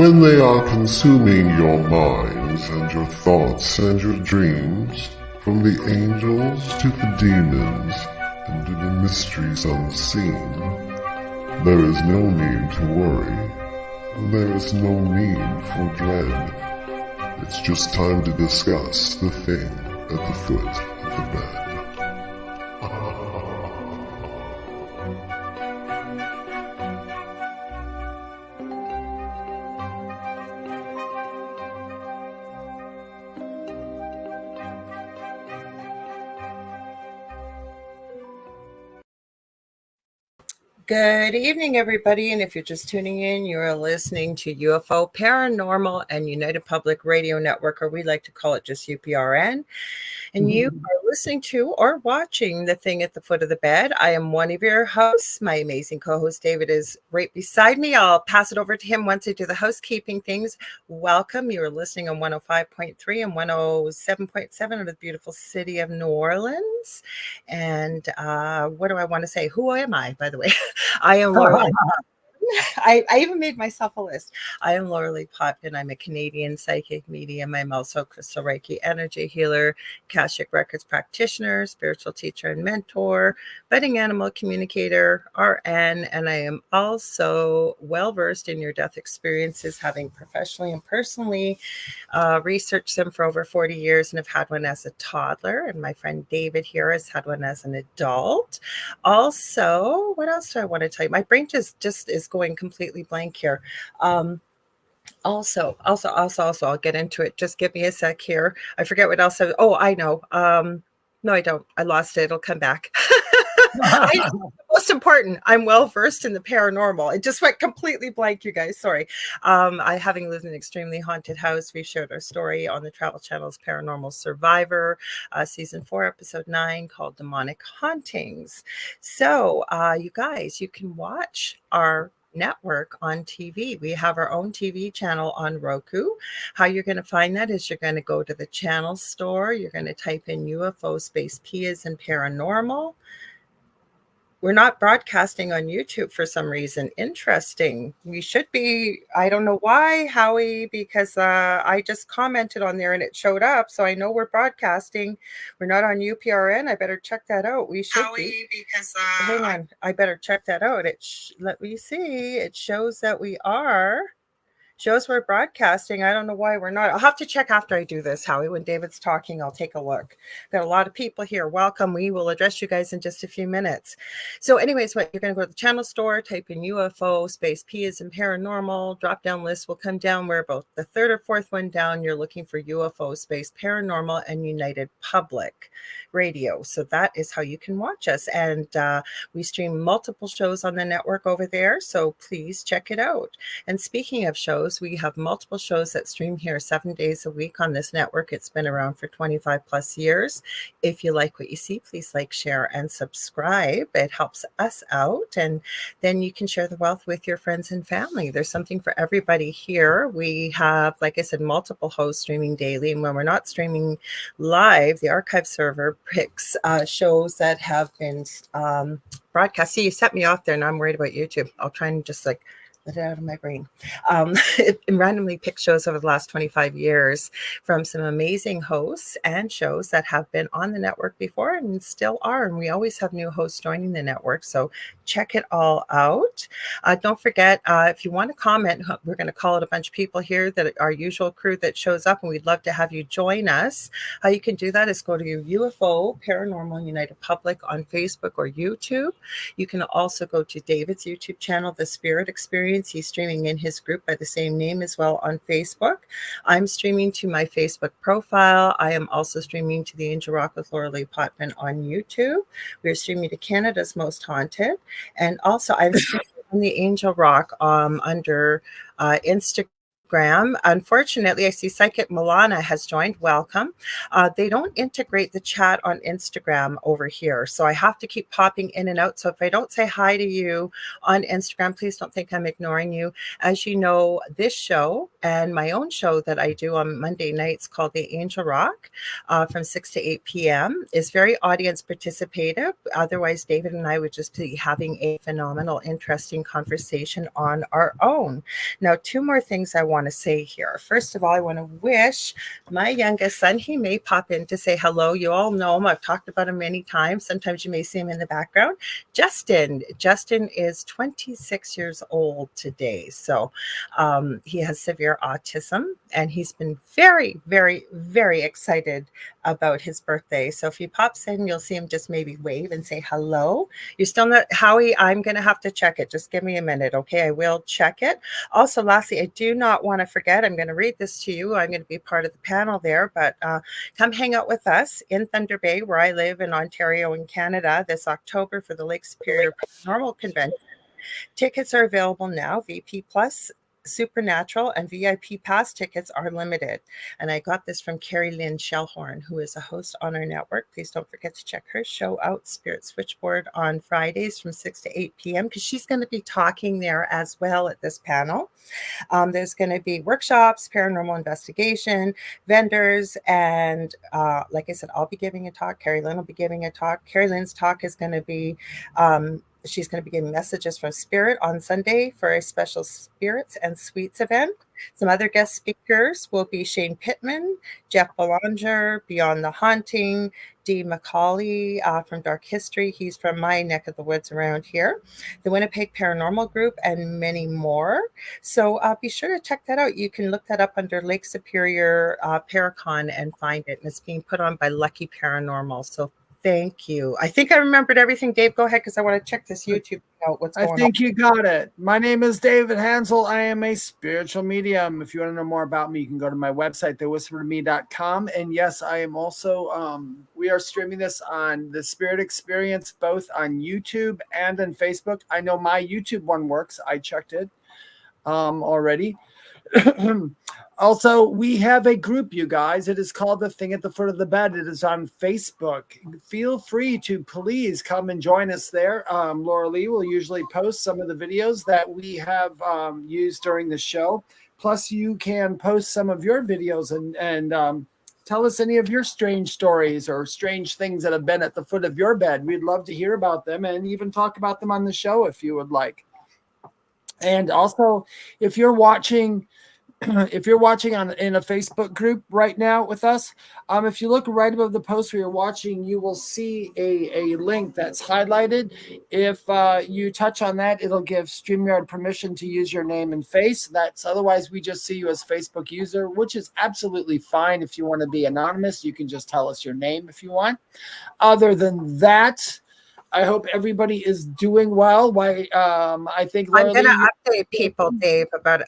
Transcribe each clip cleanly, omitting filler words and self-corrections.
when they are consuming your minds and your thoughts and your dreams, from the angels to the demons and to the mysteries unseen, there is no need to worry. There is no need for dread. It's just time to discuss the thing at the foot of the bed. Good evening, everybody. And if you're just tuning in, you're listening to UFO Paranormal and United Public Radio Network, or we like to call it just UPRN. And you are listening to or watching The Thing at the Foot of the Bed. I am one of your hosts. My amazing co-host David is right beside me. I'll pass it over to him once I do the housekeeping things. Welcome. You are listening on 105.3 and 107.7 of the beautiful city of New Orleans. And what do I want to say? Who am I, by the way? I am Lorilei. I even made myself a list. I am Lorilei Potvin. I'm a Canadian psychic medium. I'm also crystal Reiki energy healer, Akashic Records practitioner, spiritual teacher and mentor, budding animal communicator, RN, and I am also well-versed in near-death experiences, having professionally and personally researched them for over 40 years and have had one as a toddler. And my friend David here has had one as an adult. Also, what else do I want to tell you? My brain just is going completely blank here. Also, I'll get into it. Just give me a sec here. I forget what else. I know. No, I don't. I lost it. It'll come back. Most important, I'm well versed in the paranormal. It just went completely blank, you guys. Sorry. I, having lived in an extremely haunted house, we shared our story on the Travel Channel's Paranormal Survivor, season 4, episode 9, called Demonic Hauntings. So, you guys, you can watch our network on TV. We have our own TV channel on Roku. How you're going to find that is you're going to go to the channel store. You're going to type in UFO space P as in paranormal. We're not broadcasting on YouTube for some reason. Interesting. We should be. I don't know why, Howie, because I just commented on there and it showed up. So I know we're broadcasting. We're not on UPRN. I better check that out. We should be. Because hang on. I better check that out. Let me see. It shows that we are. Shows we're broadcasting. I don't know why we're not. I'll have to check after I do this, Howie. When David's talking, I'll take a look. Got a lot of people here. Welcome. We will address you guys in just a few minutes. So anyways, you're going to go to the channel store, type in UFO space P as in paranormal. Drop down list will come down. We're about the third or fourth one down. You're looking for UFO space paranormal and United Public Radio. So that is how you can watch us. And we stream multiple shows on the network over there. So please check it out. And speaking of shows, we have multiple shows that stream here 7 days a week on this network. It's been around for 25 plus years. If you like what you see, please like, share, and subscribe. It helps us out. And then you can share the wealth with your friends and family. There's something for everybody here. We have, like I said, multiple hosts streaming daily. And when we're not streaming live, the archive server picks shows that have been broadcast. See, you set me off there. Now I'm worried about YouTube. I'll try and just let it out of my brain. It randomly picked shows over the last 25 years from some amazing hosts and shows that have been on the network before and still are. And we always have new hosts joining the network. So check it all out. Don't forget, if you want to comment, we're going to call it a bunch of people here, that our usual crew that shows up, and we'd love to have you join us. How you can do that is go to UFO Paranormal United Public on Facebook or YouTube. You can also go to David's YouTube channel, The Spirit Experience. He's streaming in his group by the same name as well on Facebook. I'm streaming to my Facebook profile. I am also streaming to the Angel Rock with Lorilei Potvin on YouTube. We're streaming to Canada's Most Haunted. And also I'm streaming on the Angel Rock under Instagram Graham. Unfortunately, I see Psychic Milana has joined. Welcome. They don't integrate the chat on Instagram over here, so I have to keep popping in and out. So if I don't say hi to you on Instagram, please don't think I'm ignoring you. As you know, this show and my own show that I do on Monday nights called The Angel Rock from 6 to 8 p.m. is very audience participative. Otherwise, David and I would just be having a phenomenal, interesting conversation on our own. Now, two more things I want to say here. First of all, I want to wish my youngest son, he may pop in to say hello. You all know him. I've talked about him many times. Sometimes you may see him in the background. Justin. Justin is 26 years old today. So he has severe autism, and he's been very, very, very excited about his birthday. So if he pops in, you'll see him just maybe wave and say hello. You're still not, Howie, I'm going to have to check it. Just give me a minute, okay? I will check it. Also, lastly, I do not want to forget, I'm going to read this to you. I'm going to be part of the panel there, but come hang out with us in Thunder Bay, where I live in Ontario in Canada, this October for the Lake Superior Paranormal Convention. Tickets are available now. VP Plus, Supernatural, and VIP Pass tickets are limited. And I got this from Carrie Lynn Shellhorn, who is a host on our network. Please don't forget to check her show out, Spirit Switchboard, on Fridays from 6 to 8 p.m. because she's going to be talking there as well at this panel. There's going to be workshops, paranormal investigation, vendors, and like I said, I'll be giving a talk. Carrie Lynn will be giving a talk. Carrie Lynn's talk is going to be she's going to be giving messages from Spirit on Sunday for a special Spirits and Sweets event. Some other guest speakers will be Shane Pittman, Jeff Belanger, Beyond the Haunting, Dee McCauley from Dark History. He's from my neck of the woods around here. The Winnipeg Paranormal Group, and many more. So be sure to check that out. You can look that up under Lake Superior Paracon and find it. And it's being put on by Lucky Paranormal. So thank you. I think I remembered everything. Dave, go ahead, because I want to check this YouTube out. What's going on? I think you got it. My name is David Hanzel. I am a spiritual medium. If you want to know more about me, you can go to my website, thewhispertome.com. And yes, I am also, we are streaming this on the Spirit Experience, both on YouTube and on Facebook. I know my YouTube one works. I checked it already. Also, we have a group, you guys. It is called The Thing at the Foot of the Bed. It is on Facebook. Feel free to please come and join us there. Lorilei will usually post some of the videos that we have used during the show. Plus, you can post some of your videos and tell us any of your strange stories or strange things that have been at the foot of your bed. We'd love to hear about them and even talk about them on the show if you would like. And also, if you're watching in a Facebook group right now with us, if you look right above the post where you're watching, you will see a link that's highlighted. If you touch on that, it'll give StreamYard permission to use your name and face. Otherwise, we just see you as Facebook user, which is absolutely fine. If you want to be anonymous, you can just tell us your name if you want. Other than that, I hope everybody is doing well. I think I'm going to update people, Dave, about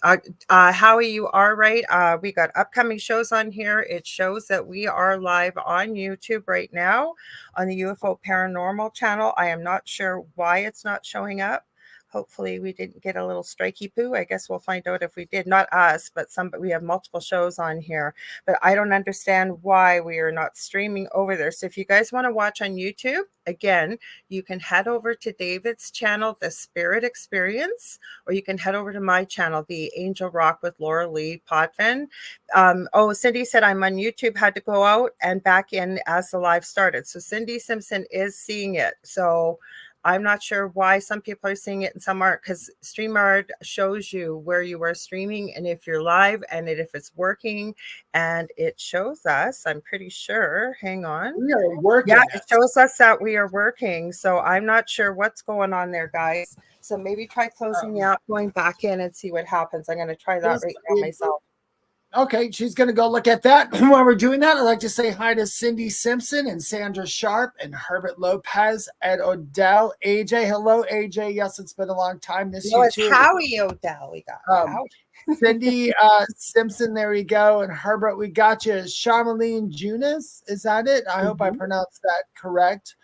Howie, you are right. We got upcoming shows on here. It shows that we are live on YouTube right now on the UFO Paranormal channel. I am not sure why it's not showing up. Hopefully we didn't get a little strikey poo. I guess we'll find out if we did. Not us, but we have multiple shows on here. But I don't understand why we are not streaming over there. So if you guys want to watch on YouTube, again, you can head over to David's channel, The Spirit Experience, or you can head over to my channel, The Angel Rock with Lorilei Potvin. Cindy said I'm on YouTube, had to go out and back in as the live started. So Cindy Simpson is seeing it. So I'm not sure why some people are seeing it and some aren't, because StreamYard shows you where you are streaming and if you're live and if it's working, and it shows us, I'm pretty sure, hang on. We are working. Yeah, it shows us that we are working. So I'm not sure what's going on there, guys. So maybe try closing the app, going back in and see what happens. I'm going to try that right now myself. Okay, she's going to go look at that. While we're doing that, I'd like to say hi to Cindy Simpson and Sandra Sharp and Herbert Lopez and Odell. AJ, hello, AJ. Yes, it's been a long time. Miss you it's too. Howie Odell. We got Howie. Cindy Simpson, there we go. And Herbert, we got you. Charmaline Junis, is that it? I hope I pronounced that correct.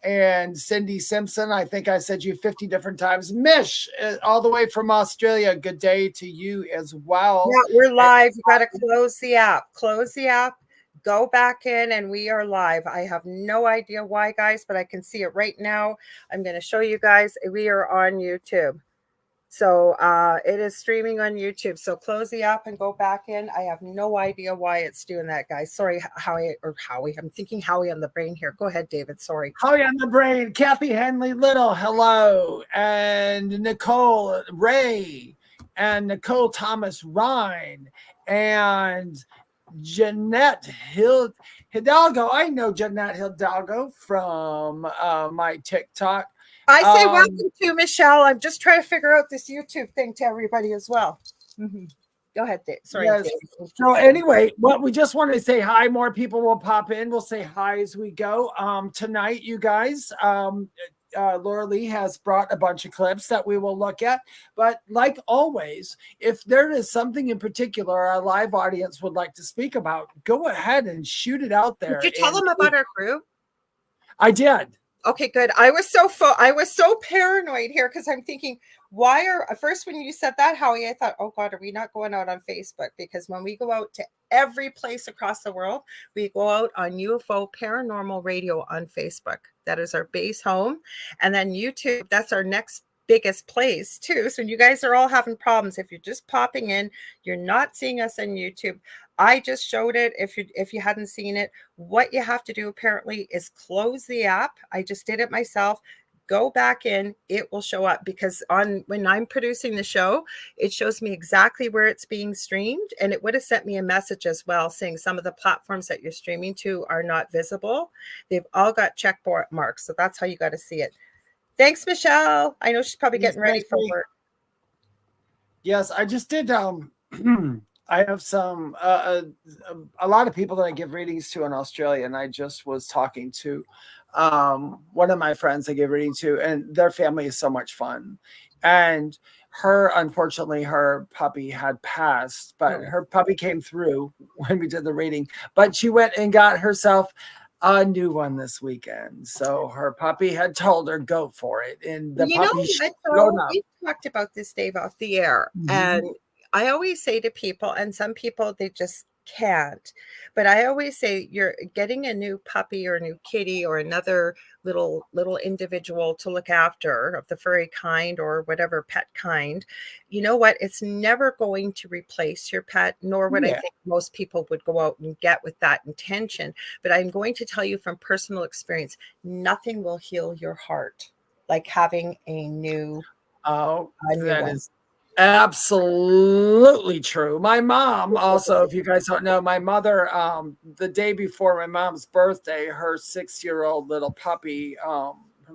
And Cindy Simpson, I think I said you 50 different times. Mish, all the way from Australia, good day to you as well. Yeah, we're live. You got to close the app. Close the app. Go back in, and we are live. I have no idea why, guys, but I can see it right now. I'm going to show you guys. We are on YouTube. So it is streaming on YouTube. So close the app and go back in. I have no idea why it's doing that, guys. Sorry, Howie. I'm thinking Howie on the brain here. Go ahead, David. Sorry. Howie on the brain. Kathy Henley Little, hello. And Nicole Ray. And Nicole Thomas Ryan. And Jeanette Hidalgo. I know Jeanette Hidalgo from my TikTok. I say welcome to Michelle. I'm just trying to figure out this YouTube thing to everybody as well. Go ahead, Dave. Sorry. Yes. Dave. So anyway, what we just want to say hi. More people will pop in. We'll say hi as we go. Tonight, you guys, Lorilei has brought a bunch of clips that we will look at. But like always, if there is something in particular our live audience would like to speak about, go ahead and shoot it out there. Did you tell them about our group? I did. Okay, good. I was so paranoid here because I'm thinking, first when you said that, Howie, I thought, oh God, are we not going out on Facebook? Because when we go out to every place across the world, we go out on UFO Paranormal Radio on Facebook. That is our base home. And then YouTube, that's our next biggest place too. So you guys are all having problems. If you're just popping in, you're not seeing us on YouTube. I just showed it. If you hadn't seen it, what you have to do apparently is close the app. I just did it myself. Go back in, it will show up because when I'm producing the show, it shows me exactly where it's being streamed, and it would have sent me a message as well saying some of the platforms that you're streaming to are not visible. They've all got check marks, so that's how you got to see it. Thanks, Michelle. I know she's probably getting ready for work. Yes, I just did. I have some a lot of people that I give readings to in Australia, and I just was talking to one of my friends I give reading to, and their family is so much fun. And unfortunately, her puppy had passed, but her puppy came through when we did the reading. But she went and got herself a new one this weekend. So her puppy had told her, go for it. And the puppy showed up. We talked about this, Dave, off the air. And I always say to people, and some people, they just can't. But I always say, you're getting a new puppy or a new kitty or another little individual to look after of the furry kind or whatever pet kind. You know what? It's never going to replace your pet, nor would I think most people would go out and get with that intention. But I'm going to tell you from personal experience, nothing will heal your heart like having a new that is absolutely true. My mom also, if you guys don't know, my mother, the day before my mom's birthday, her 6-year-old little puppy, her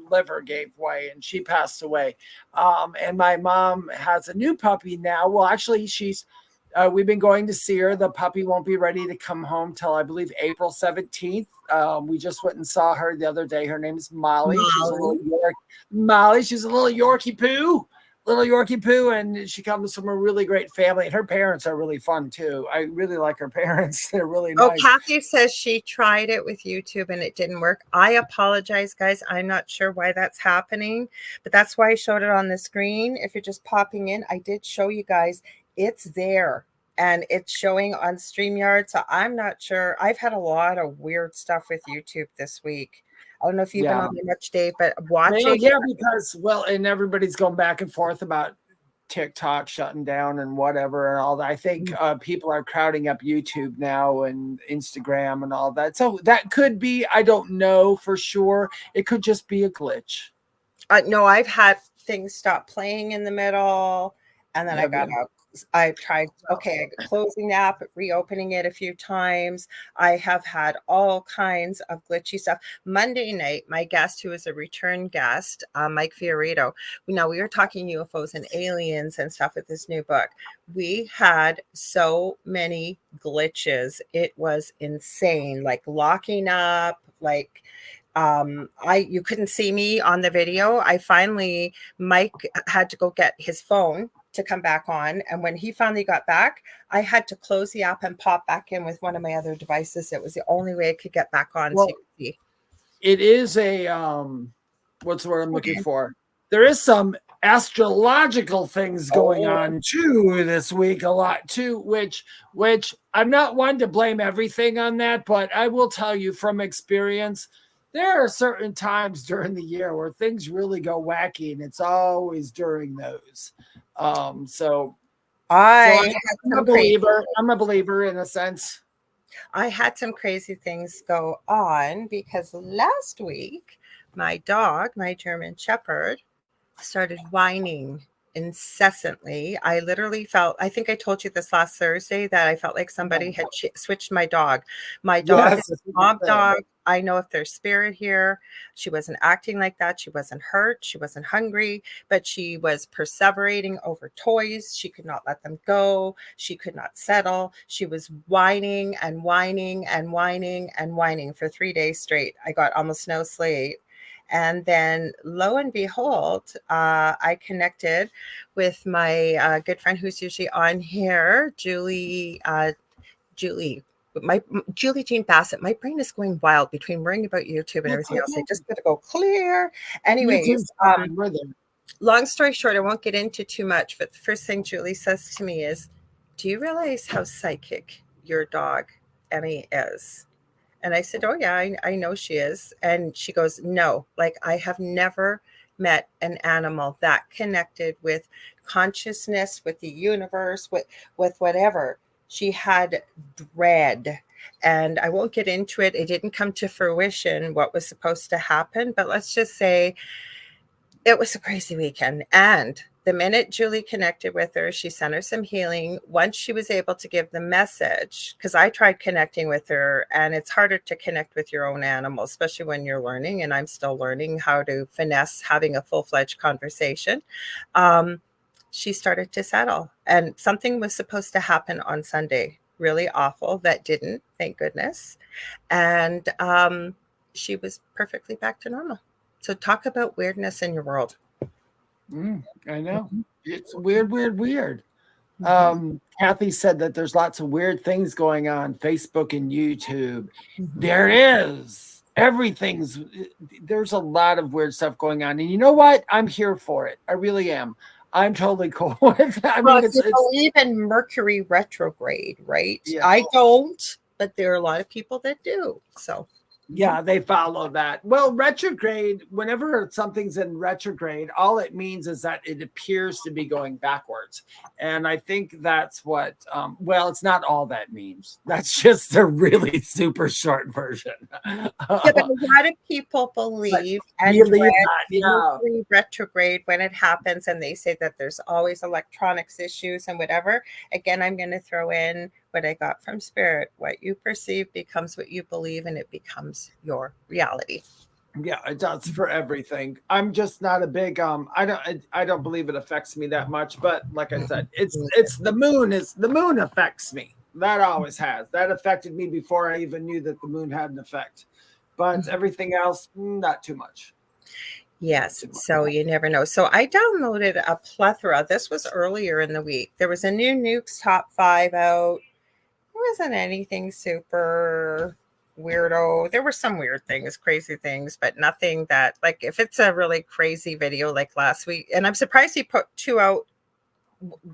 liver gave way and she passed away. And my mom has a new puppy now. Well, actually, we've been going to see her. The puppy won't be ready to come home till I believe April 17th. We just went and saw her the other day. Her name is Molly. She's a little Yorkie poo. Little Yorkie poo, and she comes from a really great family, and her parents are really fun too. I really like her parents. They're really nice. Kathy says she tried it with YouTube and it didn't work. I apologize, guys. I'm not sure why that's happening, but that's why I showed it on the screen. If you're just popping in, I did show you guys it's there and it's showing on StreamYard. So I'm not sure. I've had a lot of weird stuff with YouTube this week. I don't know if you've been on there much, Dave, but watching. Yeah, because, and everybody's going back and forth about TikTok shutting down and whatever and all that. I think people are crowding up YouTube now and Instagram and all that. So that could be, I don't know for sure. It could just be a glitch. No, I've had things stop playing in the middle, and then I got out. I tried, closing the app, reopening it a few times. I have had all kinds of glitchy stuff. Monday night, my guest, who is a return guest, Mike Fiorito, we were talking UFOs and aliens and stuff with this new book. We had so many glitches. It was insane, like locking up, like you couldn't see me on the video. Mike had to go get his phone to come back on. And when he finally got back, I had to close the app and pop back in with one of my other devices. It was the only way I could get back on. Well, so you could see. It is a what's the word I'm looking for? There is some astrological things going on too this week, a lot too, which I'm not one to blame everything on that, but I will tell you from experience, there are certain times during the year where things really go wacky, and it's always during those. I'm a believer. I'm a believer in a sense. I had some crazy things go on because last week my dog, my German Shepherd, started whining incessantly. I literally felt, I think I told you this last Thursday, that I felt like somebody had switched my dog. My dog is a mom dog. I know if there's spirit here. She wasn't acting like that. She wasn't hurt. She wasn't hungry, but she was perseverating over toys. She could not let them go. She could not settle. She was whining and whining and whining and whining for 3 days straight. I got almost no sleep. And then lo and behold, I connected with my good friend who's usually on here, Julie Jean Bassett. My brain is going wild between worrying about YouTube and everything else. I just got to go clear. Anyways, long story short, I won't get into too much, but the first thing Julie says to me is, do you realize how psychic your dog Emmy is? And I said, oh, yeah, I know she is. And she goes, no, like I have never met an animal that connected with consciousness, with the universe, with whatever. She had dread. And I won't get into it. It didn't come to fruition what was supposed to happen. But let's just say it was a crazy weekend. And the minute Julie connected with her, she sent her some healing. Once she was able to give the message, because I tried connecting with her, and it's harder to connect with your own animal, especially when you're learning, and I'm still learning how to finesse having a full-fledged conversation. She started to settle, and something was supposed to happen on Sunday, really awful, that didn't, thank goodness. And she was perfectly back to normal. So talk about weirdness in your world. I know. It's weird. Kathy said that there's lots of weird things going on Facebook and YouTube. There is. There's a lot of weird stuff going on. And you know what? I'm here for it. I really am. I'm totally cool with that. You believe in Mercury retrograde, right? Yeah. I don't, but there are a lot of people that do. So yeah, they follow that. Well, retrograde, whenever something's in retrograde, all it means is that it appears to be going backwards. And I think that's what, well, it's not all that means. That's just a really super short version. Yeah, but a lot of people believe Mercury retrograde when it happens, and they say that there's always electronics issues and whatever. Again, I'm going to throw in what I got from Spirit. What you perceive becomes what you believe, and it becomes your reality. Yeah, it does for everything. I'm just not a big I don't believe it affects me that much, but like I said, it's the moon affects me. That always has. That affected me before I even knew that the moon had an effect. But everything else, not too much. Yes, so you never know. So I downloaded a plethora. This was earlier in the week. There was a new Nukes Top 5 out. It wasn't anything super weirdo. There were some weird things, crazy things, but nothing that, like, if it's a really crazy video like last week, and I'm surprised he put 2 out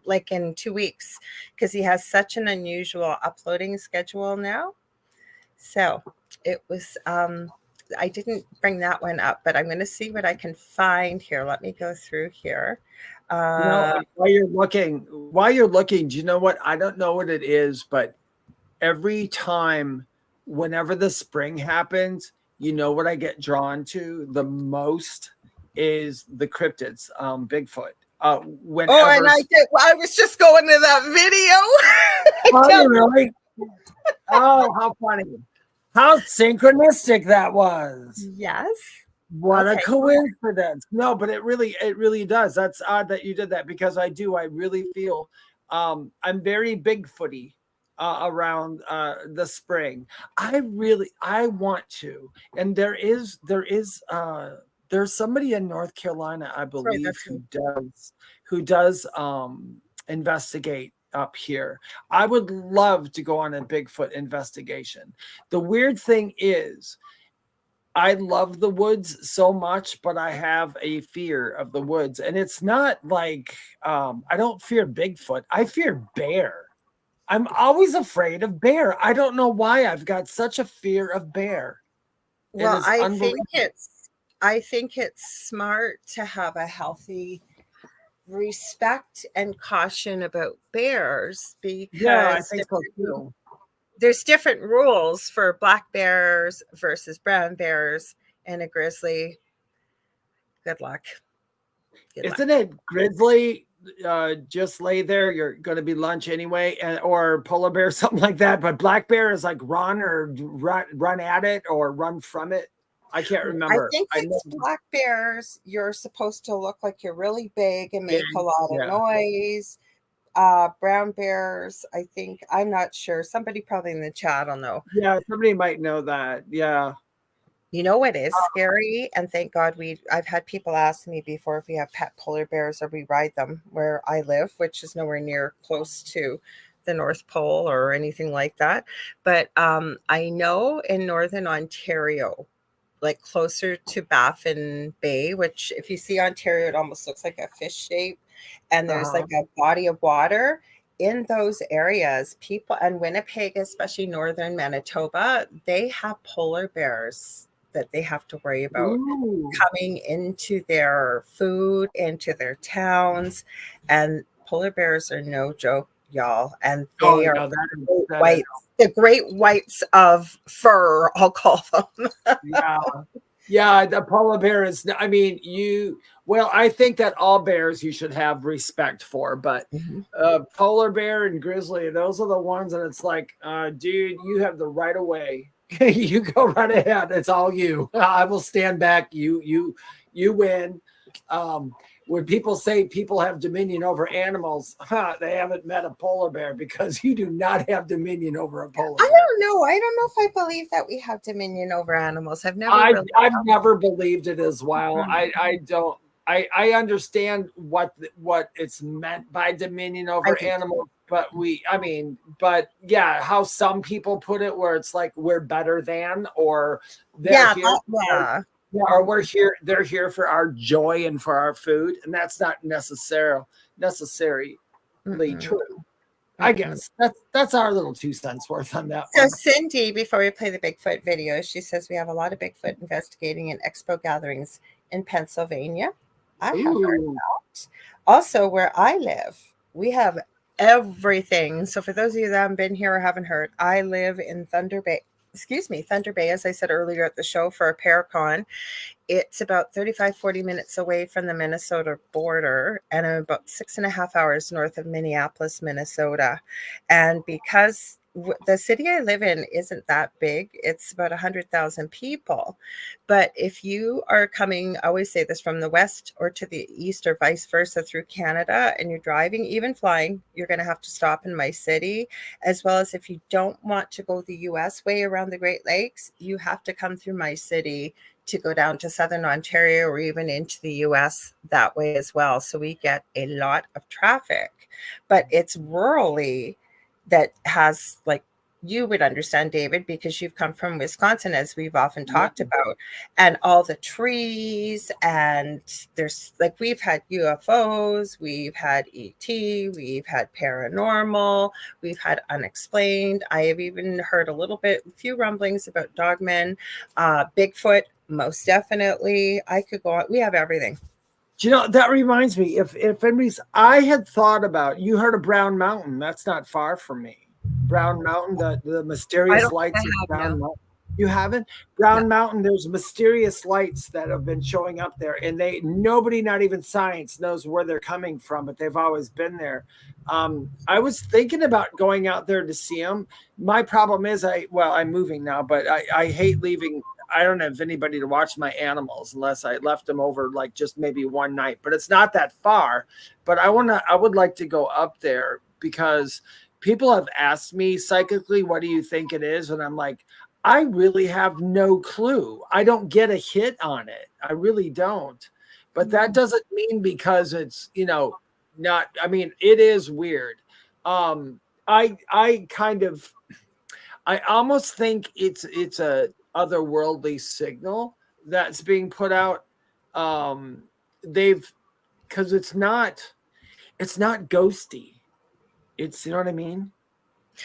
like in 2 weeks, because he has such an unusual uploading schedule now. So it was, I didn't bring that one up, but I'm going to see what I can find here. Let me go through here. While you're looking, do you know what? I don't know what it is, but every time, whenever the spring happens, you know what I get drawn to the most is the cryptids, Bigfoot. I was just going to that video. Oh, really? Oh, how funny. How synchronistic that was. Yes. What a coincidence. No, but it really does. That's odd that you did that, because I really feel I'm very Bigfooty around the spring. I want to, and there is There's somebody in North Carolina, I believe, that's who does investigate up here. I would love to go on a Bigfoot investigation. The weird thing is, I love the woods so much, but I have a fear of the woods. And it's not like I don't fear Bigfoot. I fear bear. I'm always afraid of bear. I don't know why I've got such a fear of bear. Well, I think it's smart to have a healthy respect and caution about bears, because I think so too. There's different rules for black bears versus brown bears and a grizzly. Good luck. Isn't it grizzly? Just lay there. You're going to be lunch anyway, or polar bear, something like that. But black bear is like run at it or run from it. I can't remember. I think it's black bears. You're supposed to look like you're really big and make a lot of noise. Brown bears, I think, I'm not sure. Somebody probably in the chat will know. Yeah, somebody might know that. Yeah. You know what is scary? And thank God I've had people ask me before if we have pet polar bears or we ride them where I live, which is nowhere near close to the North Pole or anything like that. But I know in Northern Ontario, like closer to Baffin Bay, which if you see Ontario, it almost looks like a fish shape. And there's like a body of water in those areas. People, and Winnipeg, especially northern Manitoba, they have polar bears that they have to worry about coming into their food, into their towns. And polar bears are no joke, y'all. And they are the great whites of fur, I'll call them. Yeah, the polar bear is, I mean, I think that all bears you should have respect for, but polar bear and grizzly, those are the ones that it's like, dude, you have the right of way. You go right ahead. It's all you. I will stand back. You win. When people say people have dominion over animals, they haven't met a polar bear, because you do not have dominion over a polar bear. I don't know. I don't know if I believe that we have dominion over animals. I've never believed it as well. I don't. I understand what it's meant by dominion over animals, but how some people put it, where it's like we're better than, or they're here. Or they're here for our joy and for our food, and that's not necessarily true. I guess that's our little 2 cents worth on that. So Cindy, before we play the Bigfoot video, she says we have a lot of Bigfoot investigating and expo gatherings in Pennsylvania. I have heard that. Also, where I live, we have everything. So for those of you that haven't been here or haven't heard, I live in Thunder Bay, as I said earlier at the show, for a Paracon. It's about 35-40 minutes away from the Minnesota border, and I'm about 6.5 hours north of Minneapolis, Minnesota. And because the city I live in isn't that big, it's about 100,000 people. But if you are coming, I always say this, from the west or to the east or vice versa through Canada, and you're driving, even flying, you're going to have to stop in my city. As well as if you don't want to go the US way around the Great Lakes, you have to come through my city to go down to Southern Ontario or even into the US that way as well. So we get a lot of traffic, but it's rurally that has, like, you would understand, David, because you've come from Wisconsin, as we've often talked about, and all the trees, and there's, like, we've had UFOs, we've had ET, we've had paranormal, we've had unexplained. I have even heard a few rumblings about dogmen, Bigfoot, most definitely. I could go on. We have everything. Do you know, that reminds me, if anybody's, I had thought about, you heard of Brown Mountain. That's not far from me. Brown Mountain, the mysterious lights of Brown Mountain. You haven't? Brown Mountain, there's mysterious lights that have been showing up there, and nobody, not even science, knows where they're coming from, but they've always been there. I was thinking about going out there to see them. My problem is, I'm moving now, but I hate leaving. I don't have anybody to watch my animals unless I left them over, like, just maybe one night, but it's not that far. But I would like to go up there, because people have asked me psychically, what do you think it is? And I'm like, I really have no clue. I don't get a hit on it. I really don't. But that doesn't mean because it's, not, I mean, it is weird. I kind of, I almost think it's a otherworldly signal that's being put out. Because it's not ghosty. It's, you know what I mean?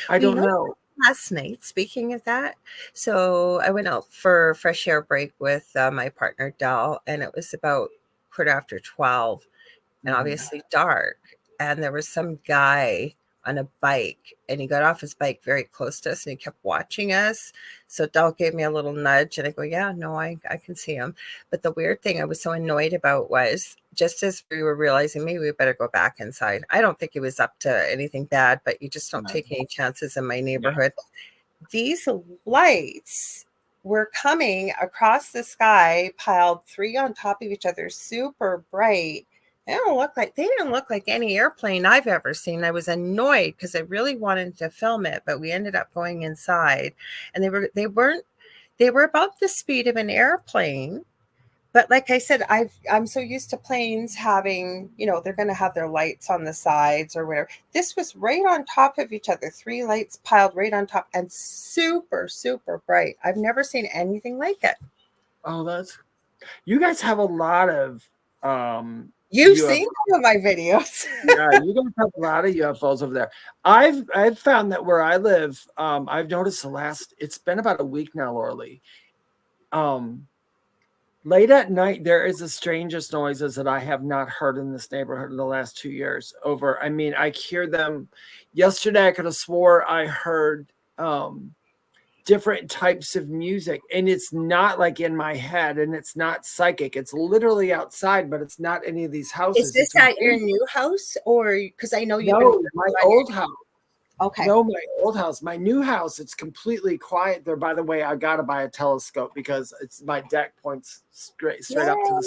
I don't know. Last night, speaking of that, so I went out for a fresh air break with my partner Dell, and it was about 12:15, and obviously dark. And there was some guy on a bike, and he got off his bike very close to us, and he kept watching us. So Dell gave me a little nudge, and I go, yeah, no, I can see him. But the weird thing I was so annoyed about was just as we were realizing maybe we better go back inside. I don't think he was up to anything bad, but you just don't take any chances in my neighborhood. Yeah. These lights were coming across the sky, piled 3 on top of each other, super bright. They didn't look like any airplane I've ever seen. I was annoyed because I really wanted to film it, but we ended up going inside, and they were about the speed of an airplane. But like I said, I'm so used to planes having, they're going to have their lights on the sides or whatever. This was right on top of each other, 3 lights piled right on top, and super, super bright. I've never seen anything like it. Oh, you guys have a lot of You've seen some of my videos. Yeah, you guys have a lot of UFOs over there. I've found that where I live, I've noticed it's been about a week now, Lorilei. Late at night, there is the strangest noises that I have not heard in this neighborhood in the last 2 years. I hear them. Yesterday, I could have swore I heard different types of music, and it's not like in my head, and it's not psychic. It's literally outside, but it's not any of these houses. Is this at your new house, or because I know you've been my old house? Okay. No, my old house. My new house, it's completely quiet there. By the way, I got to buy a telescope because my deck points straight up to the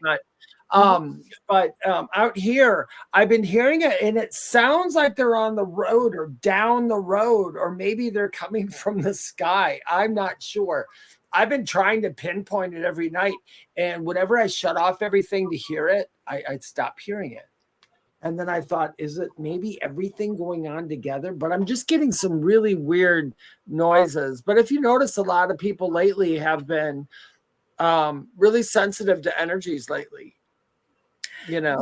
sky. But out here, I've been hearing it, and it sounds like they're on the road or down the road, or maybe they're coming from the sky. I'm not sure. I've been trying to pinpoint it every night, and whenever I shut off everything to hear it, I'd stop hearing it. And then I thought, is it maybe everything going on together? But I'm just getting some really weird noises. But if you notice, a lot of people lately have been really sensitive to energies lately. Yeah,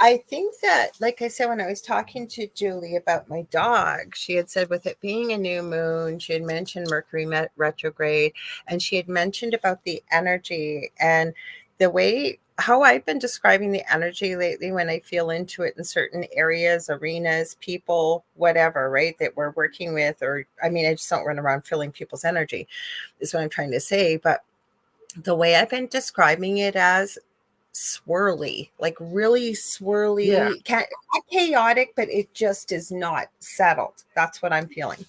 I think that, like I said, when I was talking to Julie about my dog, she had said with it being a new moon, she had mentioned Mercury retrograde, and she had mentioned about the energy and the way how I've been describing the energy lately when I feel into it in certain areas, arenas, people, whatever, right, that we're working with. Or, I mean, I just don't run around feeling people's energy is what I'm trying to say. But the way I've been describing it as swirly, like really swirly, not chaotic, but it just is not settled. That's what I'm feeling.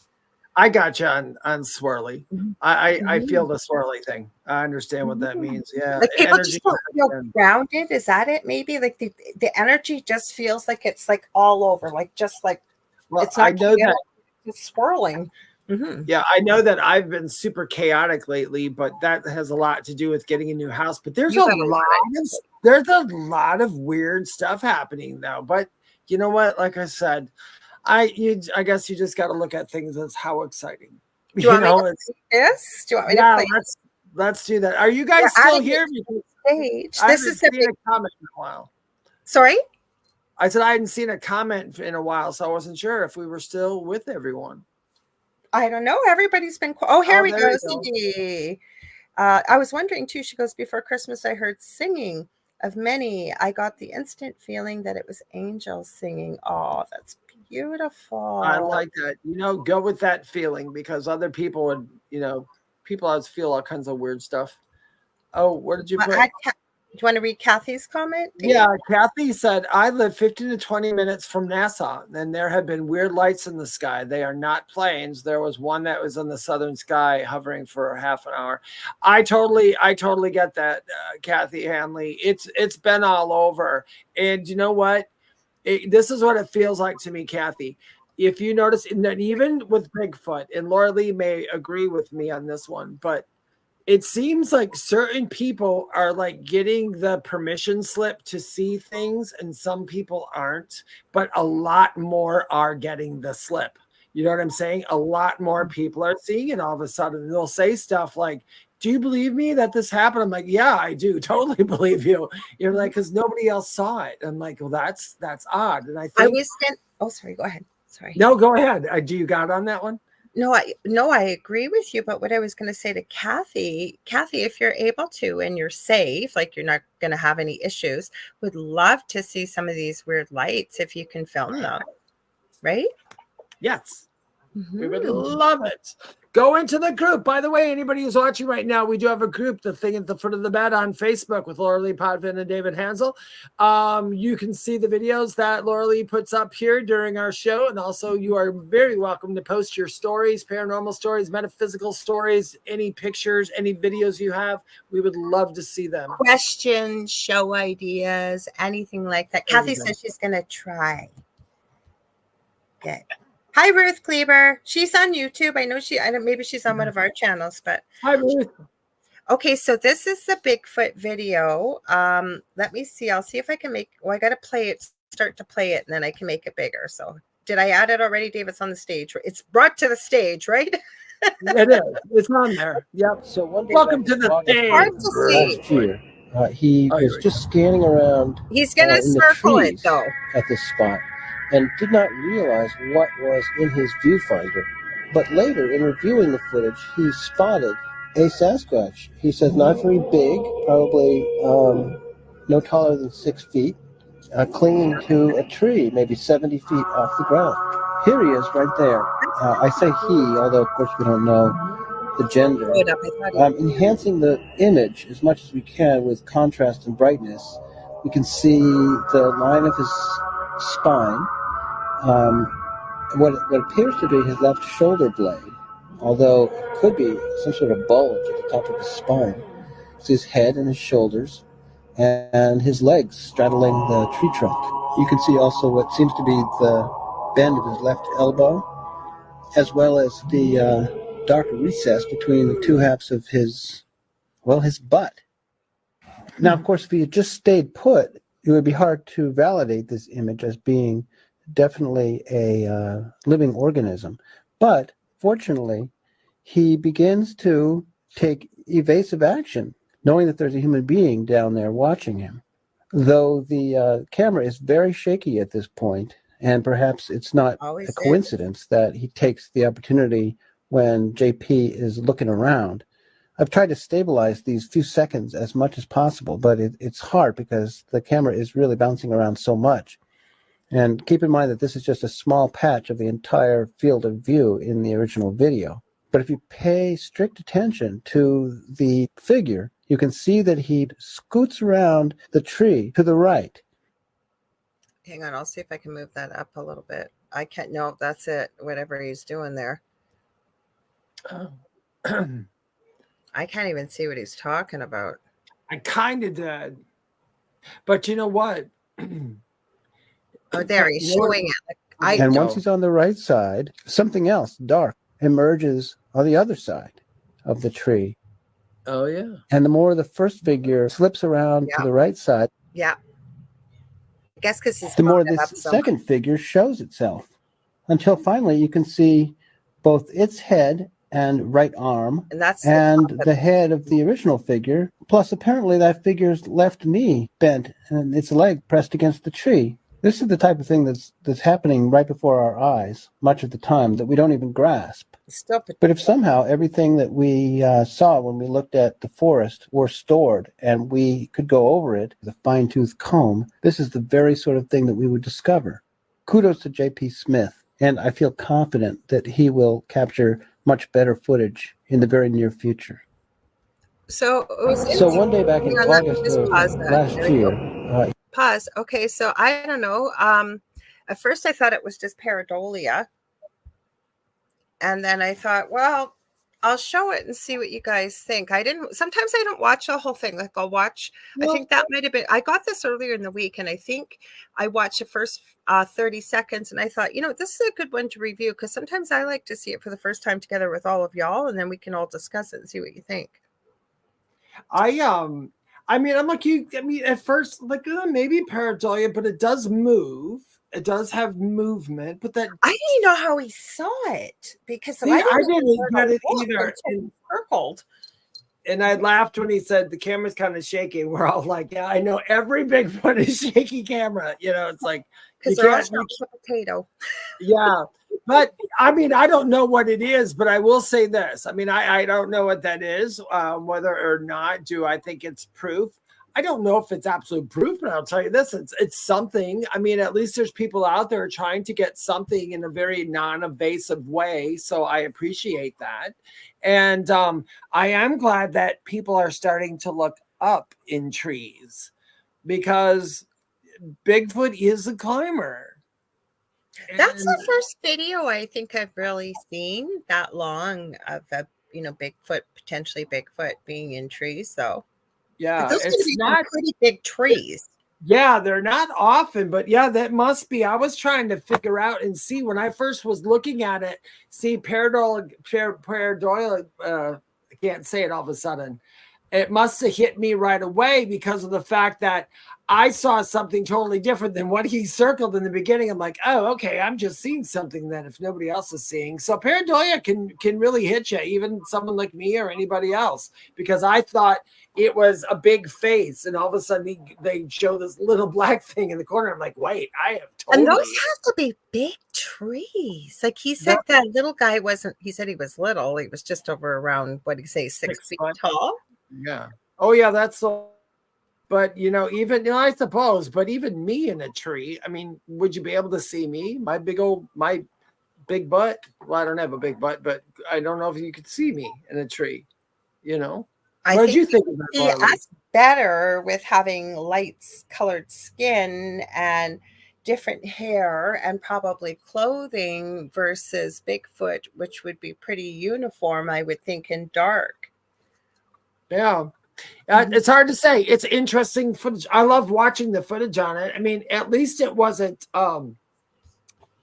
I got you on swirly. I feel the swirly thing. I understand what that means. Yeah. Like people just don't feel grounded. Is that it? Maybe like the energy just feels like it's like all over, like just like it's not. I know that it's swirling. Mm-hmm. Yeah, I know that I've been super chaotic lately, but that has a lot to do with getting a new house. But there's a lot of weird stuff happening though. But you know what? Like I said, I guess you just got to look at things as how exciting. Do you want me to play this? Do you want me to play? Let's do that. Are you guys still here? Stage. This is a comment in a while. Sorry? I said I hadn't seen a comment in a while, so I wasn't sure if we were still with everyone. I don't know. Everybody's been. Here we go. Cindy. I was wondering too. She goes, before Christmas, I heard singing of many. I got the instant feeling that it was angels singing. Oh, that's beautiful. I like that. Go with that feeling, because other people would, people always feel all kinds of weird stuff. Oh, what did you put? Do you want to read Kathy's comment? Yeah, Kathy said, I live 15 to 20 minutes from NASA, and there have been weird lights in the sky. They are not planes. There was one that was in the southern sky hovering for half an hour. I totally get that, Kathy Hanley. It's been all over. And you know what? This is what it feels like to me, Kathy. if you notice, and then even with Bigfoot, and Lorilei may agree with me on this one, but it seems like certain people are like getting the permission slip to see things and some people aren't, but a lot more are getting the slip. You know what I'm saying? A lot more people are seeing it all of a sudden. They'll say stuff like, do you believe me that this happened? I'm like, yeah, I do totally believe you. You're like, because nobody else saw it. I'm like, well, that's odd. And I think oh, sorry, go ahead. Sorry. No, go ahead. Do you got on that one? No, I agree with you. But what I was going to say to Kathy, if you're able to and you're safe, like you're not going to have any issues, would love to see some of these weird lights if you can film them. Right? Yes. We would love it. Go into the group. By the way, anybody who's watching right now, we do have a group, The Thing at the Foot of the Bed, on Facebook with Lorilei Potvin and David Hanzel. You can see the videos that Lorilei puts up here during our show. And also you are very welcome to post your stories, paranormal stories, metaphysical stories, any pictures, any videos you have. We would love to see them. Questions, show ideas, anything like that. Kathy says she's going to try. Good. Hi, Ruth Kleber. She's on YouTube. I know maybe she's on one of our channels, but hi, Ruth. Okay, so this is the Bigfoot video. Let me see. I'll see if I can I got to start to play it, and then I can make it bigger. So did I add it already, Dave? It's on the stage. It's brought to the stage, right? It is. It's on there. Yep. So welcome to the stage. Last year, he was just scanning around. He's going to circle it, though. At this spot, and did not realize what was in his viewfinder. But later, in reviewing the footage, he spotted a Sasquatch. He says not very big, probably no taller than 6 feet, clinging to a tree, maybe 70 feet off the ground. Here he is right there. I say he, although of course we don't know the gender. Enhancing the image as much as we can with contrast and brightness, we can see the line of his spine, what appears to be his left shoulder blade, although it could be some sort of bulge at the top of his spine. It's his head and his shoulders, and his legs straddling the tree trunk. You can see also what seems to be the bend of his left elbow, as well as the dark recess between the two halves of his butt. Now, of course, if he had just stayed put, it would be hard to validate this image as being definitely a living organism. But fortunately, he begins to take evasive action, knowing that there's a human being down there watching him. Though the camera is very shaky at this point, and perhaps it's not a coincidence that he takes the opportunity when JP is looking around. I've tried to stabilize these few seconds as much as possible, but it's hard because the camera is really bouncing around so much. And keep in mind that this is just a small patch of the entire field of view in the original video. But if you pay strict attention to the figure, you can see that he scoots around the tree to the right. Hang on, I'll see if I can move that up a little bit. I can't, no, that's it, whatever he's doing there. Oh. I can't even see what he's talking about. I kind of did. But you know what? Oh, there, he's showing it. And once he's on the right side, something else dark emerges on the other side of the tree. Oh, yeah. And the more the first figure slips around to the right side, I guess because he's the more this second figure shows itself, until finally you can see both its head and right arm and the head of the original figure, plus apparently that figure's left knee bent and its leg pressed against the tree. This is the type of thing that's happening right before our eyes much of the time that we don't even grasp. But if somehow everything that we saw when we looked at the forest were stored and we could go over it with a fine-tooth comb, this is the very sort of thing that we would discover. Kudos to J.P. Smith, and I feel confident that he will capture much better footage in the very near future. So one day back in August of last year... Pause. Okay, so I don't know. At first I thought it was just pareidolia. And then I thought, well, I'll show it and see what you guys think. Sometimes I don't watch the whole thing. Like I'll watch, I think that might have been, I got this earlier in the week and I think I watched the first 30 seconds and I thought, this is a good one to review because sometimes I like to see it for the first time together with all of y'all and then we can all discuss it and see what you think. I'm like you. I mean, at first, like maybe pareidolia, but it does move. It does have movement, but that I didn't know how he saw it because I didn't get it either. Circled. And I laughed when he said the camera's kind of shaking. We're all like, yeah, I know every Bigfoot is shaky camera. It's like because they're all a potato. Yeah. But I mean, I don't know what it is, but I will say this. I mean, I don't know what that is. Whether or not do I think it's proof? I don't know if it's absolute proof, but I'll tell you this, it's something. I mean, at least there's people out there trying to get something in a very non-invasive way. So I appreciate that. And I am glad that people are starting to look up in trees because Bigfoot is a climber. That's the first video I think I've really seen that long of a Bigfoot, potentially Bigfoot being in trees though. Yeah, those it's not pretty big trees. Yeah, they're not often, but yeah, that must be. I was trying to figure out and see when I first was looking at it. See, pareidolia. I can't say it all of a sudden. It must have hit me right away because of the fact that I saw something totally different than what he circled in the beginning. I'm like, oh, okay, I'm just seeing something that if nobody else is seeing. So pareidolia can really hit you, even someone like me or anybody else, because I thought it was a big face, and all of a sudden they show this little black thing in the corner. I'm like, wait, I have totally. And those have to be big trees. Like he said, that little guy wasn't. He said he was little. He was just over around what did he say, 6 feet tall. Yeah. Oh yeah, that's so. But even I suppose, but even me in a tree, I mean, would you be able to see me? My big butt. Well, I don't have a big butt, but I don't know if you could see me in a tree. What did you think of that? See us better with having colored skin and different hair and probably clothing versus Bigfoot, which would be pretty uniform, I would think, in dark. Yeah. It's hard to say. It's interesting footage. I love watching the footage on it. I mean, at least it wasn't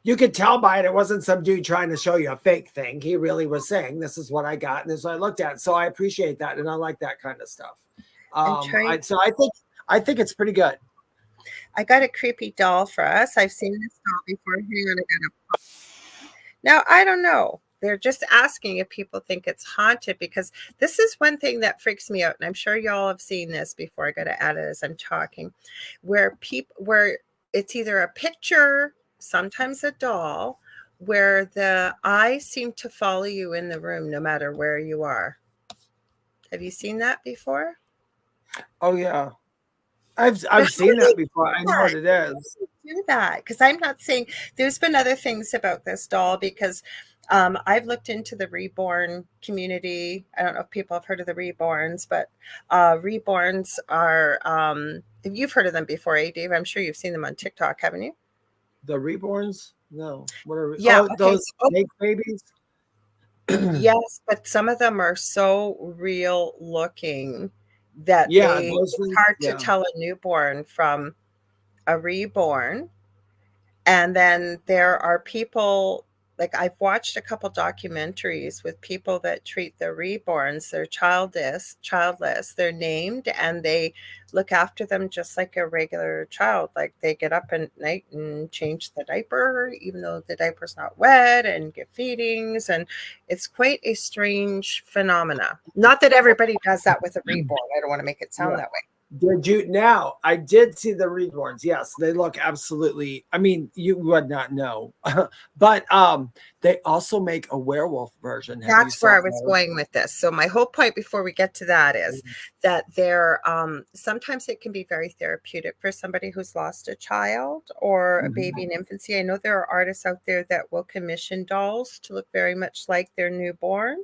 you could tell by it wasn't some dude trying to show you a fake thing. He really was saying, this is what I got and this is what I looked at. So I appreciate that, and I like that kind of stuff. So I think it's pretty good. I got a creepy doll for us. I've seen this doll before. Hang on, now I don't know. They're just asking if people think it's haunted, because this is one thing that freaks me out. And I'm sure y'all have seen this before. I got to add it as I'm talking, where it's either a picture, sometimes a doll, where the eyes seem to follow you in the room, no matter where you are. Have you seen that before? Oh yeah. I've seen that before. I know what it is. Do that, because I'm not saying there's been other things about this doll, because I've looked into the Reborn community. I don't know if people have heard of the Reborns, but Reborns are you've heard of them before, Dave? I'm sure you've seen them on TikTok, haven't you? The Reborns? No. What are those fake babies? Yes, but some of them are so real looking that it's hard to tell a newborn from a reborn. And then there are people, like I've watched a couple documentaries with people that treat the reborns. They're childless. They're named, and they look after them just like a regular child. Like they get up at night and change the diaper, even though the diaper's not wet, and get feedings. And it's quite a strange phenomena. Not that everybody does that with a reborn. I don't want to make it sound that way. Did you? Now, I did see the Reborns. Yes, they look absolutely. I mean, you would not know, but they also make a werewolf version. That's where I was going with this. So my whole point before we get to that is that they're sometimes it can be very therapeutic for somebody who's lost a child or a baby in infancy. I know there are artists out there that will commission dolls to look very much like their newborn.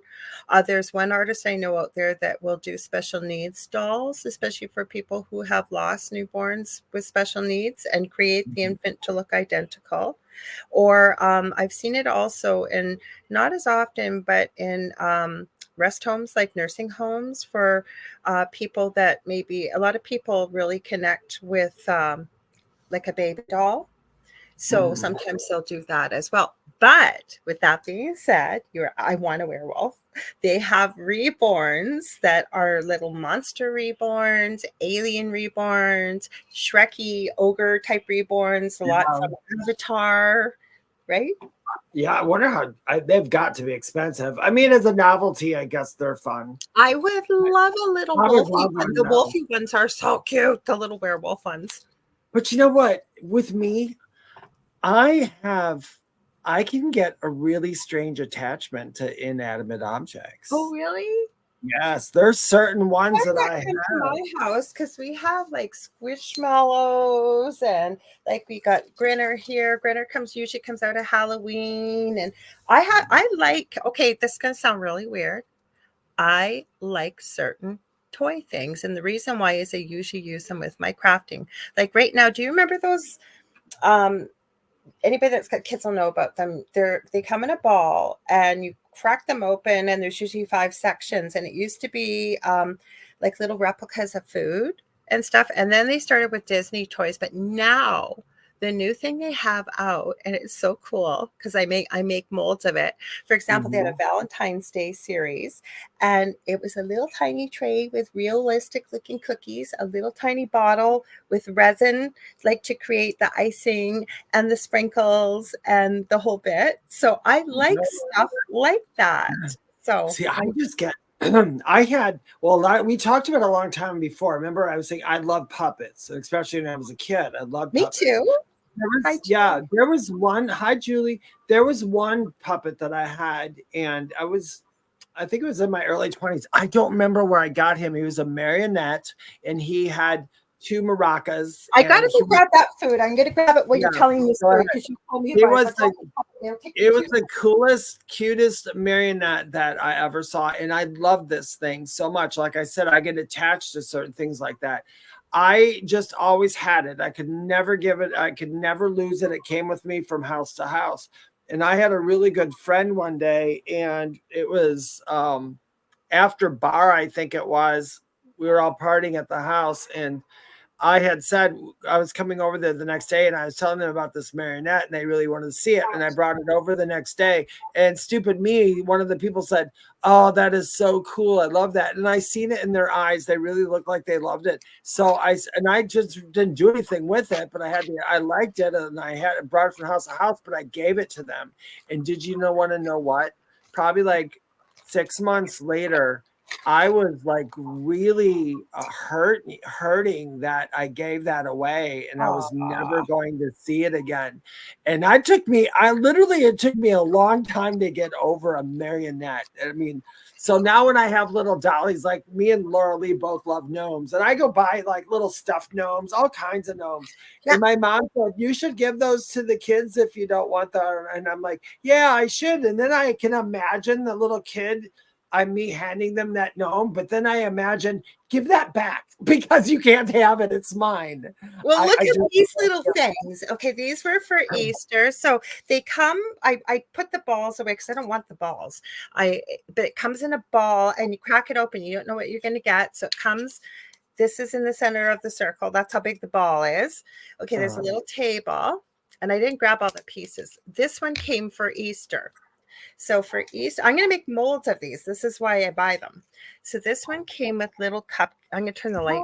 There's one artist I know out there that will do special needs dolls, especially for people who have lost newborns with special needs, and create the infant to look identical. Or I've seen it also in, not as often, but in rest homes, like nursing homes for people that maybe a lot of people really connect with like a baby doll. So sometimes they'll do that as well. But with that being said, I want a werewolf. They have reborns that are little monster reborns, alien reborns, Shreky ogre type reborns, a lot from Avatar, right? Yeah, I wonder how they've got to be expensive. I mean, as a novelty, I guess they're fun. I would love a little I would wolfie love one. one, The though. wolfie ones are so cute, the little werewolf ones. But you know what? With me, I can get a really strange attachment to inanimate objects. Oh, really? Yes, there's certain ones that I have. To my house because we have like squishmallows and like we got Grinner here. Grinner usually comes out of Halloween, and I like. Okay, this is gonna sound really weird. I like certain toy things, and the reason why is I usually use them with my crafting. Like right now, do you remember those? Anybody that's got kids will know about them. They come in a ball and you crack them open and there's usually 5 sections, and it used to be like little replicas of food and stuff, and then they started with Disney toys, but now the new thing they have out, and it's so cool because I make molds of it. For example, they had a Valentine's Day series, and it was a little tiny tray with realistic looking cookies, a little tiny bottle with resin, like to create the icing and the sprinkles and the whole bit. So I like stuff like that. So see, I just get we talked about it a long time before. Remember, I was saying I love puppets, especially when I was a kid. I loved puppets. Me too. There was one. Hi, Julie. There was one puppet that I had, and I think it was in my early 20s. I don't remember where I got him. He was a marionette, and he had 2 maracas. I gotta go grab that food. I'm gonna grab it while you're telling me story because you told me about it. It was the coolest, cutest marionette that I ever saw, and I love this thing so much. Like I said, I get attached to certain things like that. I just always had it. I could never give it. I could never lose it. It came with me from house to house. And I had a really good friend one day, and it was after bar, I think it was. We were all partying at the house, and I had said I was coming over there the next day, and I was telling them about this marionette, and they really wanted to see it. And I brought it over the next day, and stupid me, one of the people said, "Oh, that is so cool. I love that." And I seen it in their eyes. They really looked like they loved it. So I just didn't do anything with it, but I liked it, and I brought it from house to house, but I gave it to them. And did you want to know what? Probably like 6 months later, I was like really hurting that I gave that away, and I was never going to see it again. And it took me a long time to get over a marionette. I mean, so now when I have little dollies, like me and Lorilei both love gnomes, and I go buy like little stuffed gnomes, all kinds of gnomes. Yeah. And my mom said, "You should give those to the kids if you don't want them." And I'm like, "Yeah, I should." And then I can imagine the little kid, me handing them that gnome, but then I imagine, give that back because you can't have it. It's mine. Well, look at these little things. Okay, these were for Easter. So they come, I put the balls away because I don't want the balls. But it comes in a ball and you crack it open. You don't know what you're going to get. So it comes, this is in the center of the circle. That's how big the ball is. Okay, there's a little table, and I didn't grab all the pieces. This one came for Easter. So for Easter, I'm going to make molds of these. This is why I buy them. So this one came with little I'm going to turn the light.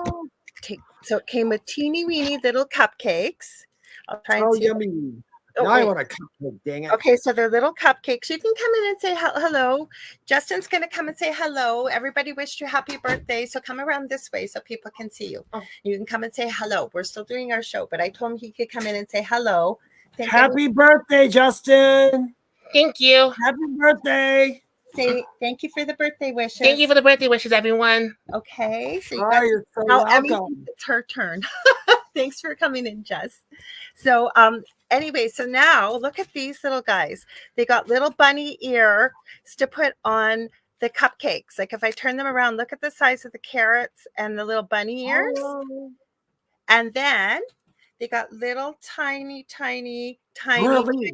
So it came with teeny weeny little cupcakes. I'll try and see. Yummy. Now I want a cupcake, dang it. Okay, so they're little cupcakes. You can come in and say hello. Justin's going to come and say hello. Everybody wished you happy birthday. So come around this way so people can see you. You can come and say hello. We're still doing our show, but I told him he could come in and say hello. Happy birthday, Justin. Thank you. Happy birthday. Say thank you for the birthday wishes. Thank you for the birthday wishes, everyone. Okay. So you're so welcome. It's her turn. Thanks for coming in, Jess. So anyway, so now look at these little guys. They got little bunny ears to put on the cupcakes. Like if I turn them around, look at the size of the carrots and the little bunny ears. And then they got little tiny. Really?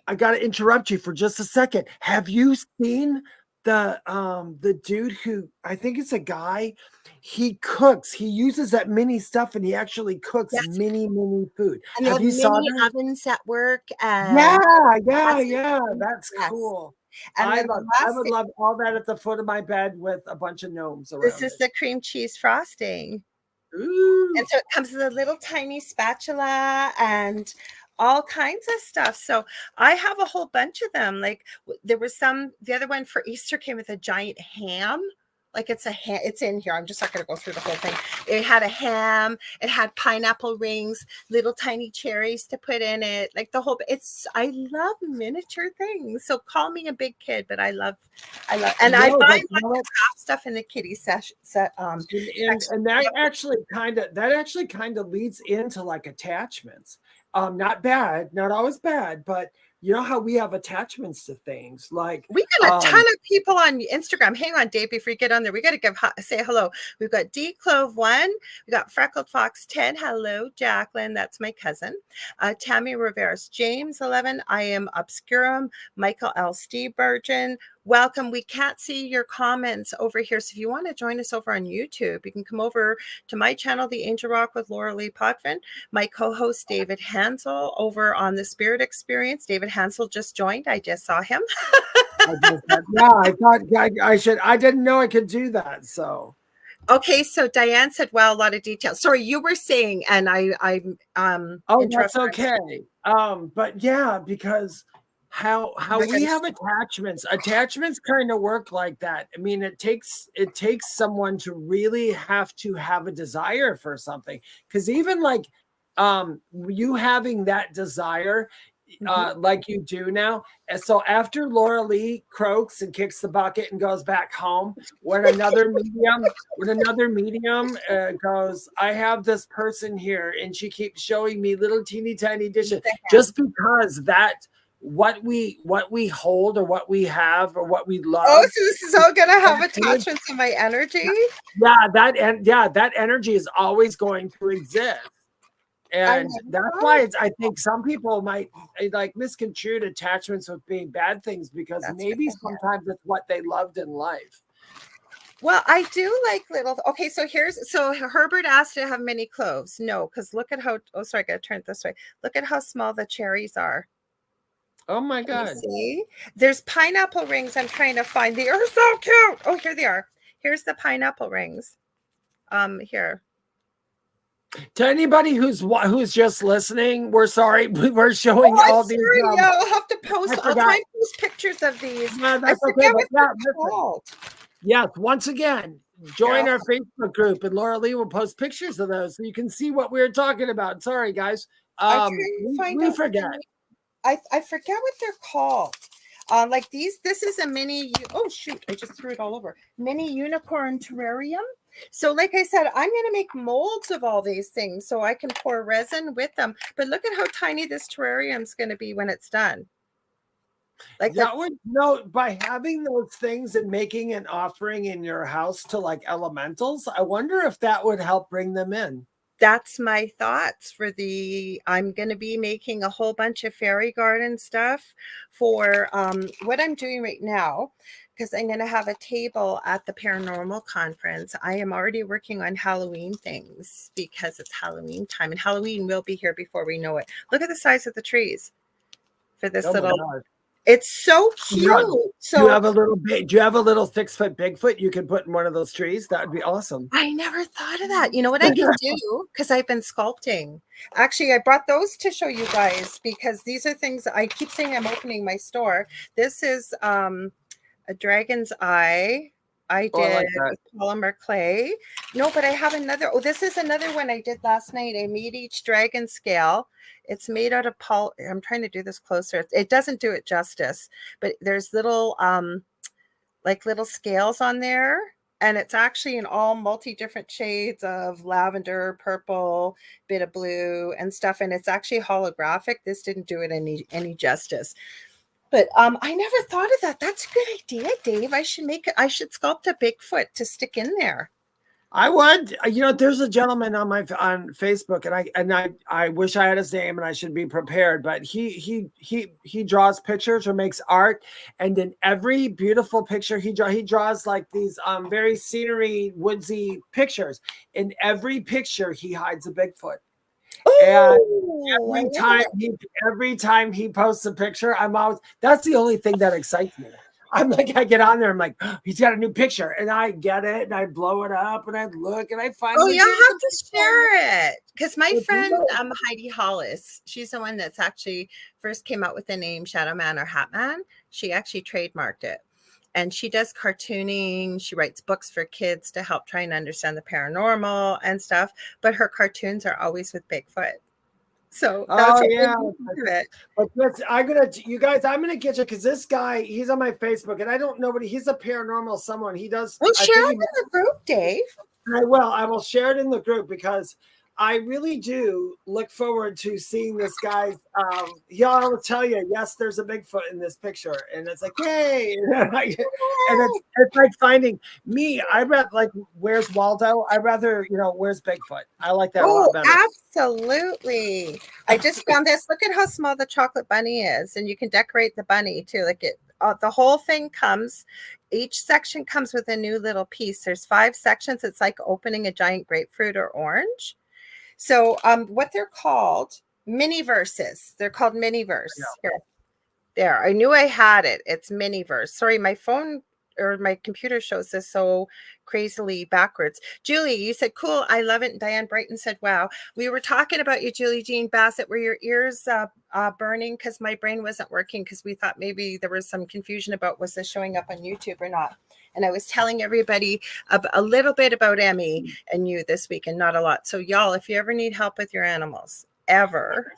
I got to interrupt you for just a second. Have you seen the dude who, I think it's a guy, he cooks. He uses that mini stuff and he actually cooks Yes. mini food. And they Have have you saw mini that? ovens at work. And Yeah. That's yes. cool. And then I would love all that at the foot of my bed with a bunch of gnomes around. This is the cream cheese frosting. Ooh. And so it comes with a little tiny spatula and all kinds of stuff. So I have a whole bunch of them. Like there was the other one for Easter came with a giant ham. Like it's in here. I'm just not going to go through the whole thing. It had a ham. It had pineapple rings, little tiny cherries to put in it. Like the whole, I love miniature things. So call me a big kid, but I love, and I buy craft stuff in the kitty section. And that actually kind of leads into like attachments. Not bad, not always bad, but you know how we have attachments to things. Like we got a ton of people on Instagram. Hang on, Dave, before you get on there, we got to say hello. We've got D Clove 1, we got Freckled Fox 10. Hello, Jacqueline, that's my cousin. Tammy Rivera's James 11. I am Obscurum. Michael L. Steenbergen. Welcome. We can't see your comments over here. So if you want to join us over on YouTube, you can come over to my channel, The Angel Rock with Lorilei Potvin. My co-host, David Hanzel, over on The Spirit Experience. David Hanzel just joined. I just saw him. I thought I should. I didn't know I could do that. So. Okay, so Diane said, well, a lot of details. Sorry, you were saying, and I'm that's okay. But yeah, because how we have attachments kind of work like that. I mean, it takes someone to really have to have a desire for something, because even like you having that desire like you do now. And so after Lorilei croaks and kicks the bucket and goes back home, when another medium goes, I have this person here, and she keeps showing me little teeny tiny dishes, just because that what we hold or what we have or what we love. Oh, so this is all gonna have attachments to my energy. That energy is always going to exist. And that's why I think some people might like misconstrue attachments with being bad things, because maybe sometimes it's what they loved in life. Well, I do like little. Okay, so Herbert asked to have mini cloves. No, because look at how. Oh, sorry, I got to turn it this way. Look at how small the cherries are. Oh my God! See, there's pineapple rings. I'm trying to find. They are so cute. Oh, here they are. Here's the pineapple rings. Here. To anybody who's just listening, we're sorry. We're showing all these. Yeah, I'll have to post. I'll try and post pictures of these. No, that's okay. Yes, once again, join our Facebook group, and Lorilei will post pictures of those so you can see what we're talking about. Sorry, guys. We forget. I forget what they're called. Like these. This is a mini. Oh shoot! I just threw it all over. Mini unicorn terrarium. So like I said, I'm going to make molds of all these things so I can pour resin with them. But look at how tiny this terrarium is going to be when it's done. Like that would by having those things and making an offering in your house to like elementals, I wonder if that would help bring them in. That's my thoughts for I'm going to be making a whole bunch of fairy garden stuff for what I'm doing right now, because I'm going to have a table at the paranormal conference. I am already working on Halloween things because it's Halloween time, and Halloween will be here before we know it. Look at the size of the trees for this little. It's so cute. So do you have a little 6-foot Bigfoot you can put in one of those trees? That would be awesome. I never thought of that. You know what I can do? Because I've been sculpting. Actually, I brought those to show you guys, because these are things I keep saying I'm opening my store. This is a dragon's eye. I did polymer clay. No, but I have another. Oh, this is another one I did last night. I made each dragon scale. It's made out of I'm trying to do this closer. It doesn't do it justice, but there's little little scales on there, and it's actually in all different shades of lavender, purple, bit of blue and stuff, and it's actually holographic. This didn't do it any justice. But I never thought of that. That's a good idea, Dave. I should sculpt a Bigfoot to stick in there. I would, there's a gentleman on Facebook, and I wish I had his name, and I should be prepared. But he draws pictures or makes art, and in every beautiful picture he draws like these very scenery, woodsy pictures. In every picture, he hides a Bigfoot. And every time he posts a picture, that's the only thing that excites me. I'm like, I get on there, I'm like, oh, he's got a new picture, and I get it, and I blow it up, and I look, and I find. Oh, you'll have to share it, because my friend Heidi Hollis, she's the one that's actually first came out with the name Shadow Man or Hat Man. She actually trademarked it, and she does cartooning. She writes books for kids to help try and understand the paranormal and stuff. But her cartoons are always with Bigfoot. So that's But I'm gonna get you, because this guy, he's on my Facebook, and I don't know, but he's a paranormal someone. He does. Well, share it in the group, Dave. I will share it in the group, because I really do look forward to seeing this guy. I will tell you, yes, there's a Bigfoot in this picture, and it's like, yay! And it's like finding me. I rather like, where's Waldo? I rather, where's Bigfoot? I like that a lot better. Absolutely. I just found this. Look at how small the chocolate bunny is, and you can decorate the bunny too. Like the whole thing comes. Each section comes with a new little piece. There's 5 sections. It's like opening a giant grapefruit or orange. So what they're called, Miniverses. They're called Miniverse. Yeah. There. I knew I had it. It's Miniverse. Sorry, my phone or my computer shows this so crazily backwards. Julie, you said, cool, I love it. And Diane Brighton said, wow. We were talking about you, Julie Jean Bassett. Were your ears burning? Because my brain wasn't working, because we thought maybe there was some confusion about was this showing up on YouTube or not. And I was telling everybody a little bit about Emmy and you this week, and not a lot. So y'all, if you ever need help with your animals, ever.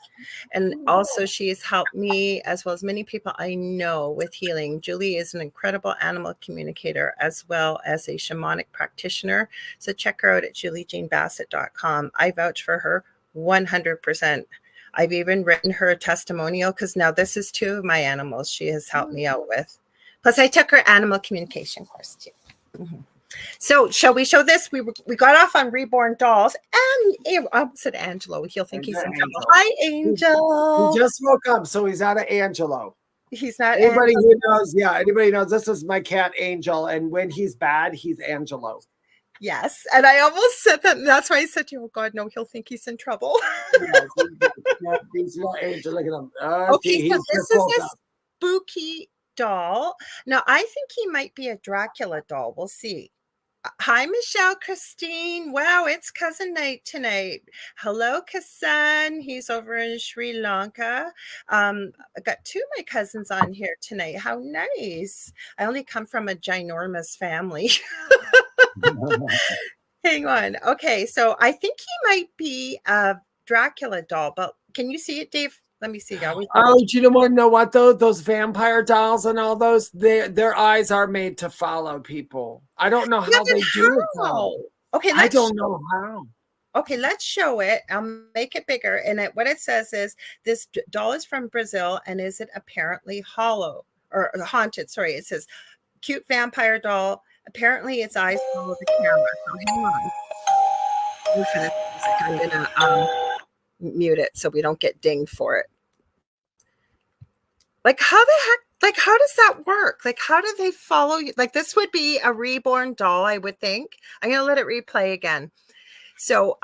And also she has helped me, as well as many people I know, with healing. Julie is an incredible animal communicator, as well as a shamanic practitioner. So check her out at juliejeanbassett.com. I vouch for her 100%. I've even written her a testimonial, because now this is 2 of my animals she has helped me out with. Plus, I took her animal communication course too. Mm-hmm. So, shall we show this? We got off on Reborn dolls, and I said Angelo. He'll think he's in trouble. Hi, Angel. He just woke up, so he's out of Angelo. He's not. Anybody Angelo. Who knows? Yeah, anybody knows? This is my cat Angel, and when he's bad, he's Angelo. Yes, and I almost said that. That's why I said to you, "Oh God, no, he'll think he's in trouble." He's little Angel. Look at him. Okay, so this is a spooky doll. Now, I think he might be a Dracula doll. We'll see. Hi, Michelle Christine. Wow, it's cousin night tonight. Hello, cousin. He's over in Sri Lanka. I got 2 of my cousins on here tonight. How nice. I only come from a ginormous family. Hang on. Okay, so I think he might be a Dracula doll, but can you see it, Dave? Let me see. Oh, do you want to know what though? Those vampire dolls and all those, their eyes are made to follow people. I don't know how they do it though. Okay, I don't know how. Okay, let's show it. I'll make it bigger. And what it says is this doll is from Brazil, and is it apparently hollow or haunted? Sorry, it says cute vampire doll. Apparently, its eyes follow the camera. So hang on. I'm gonna mute it so we don't get dinged for it. Like, how the heck, like, how does that work? Like, how do they follow you? Like, this would be a reborn doll, I would think. I'm gonna let it replay again. So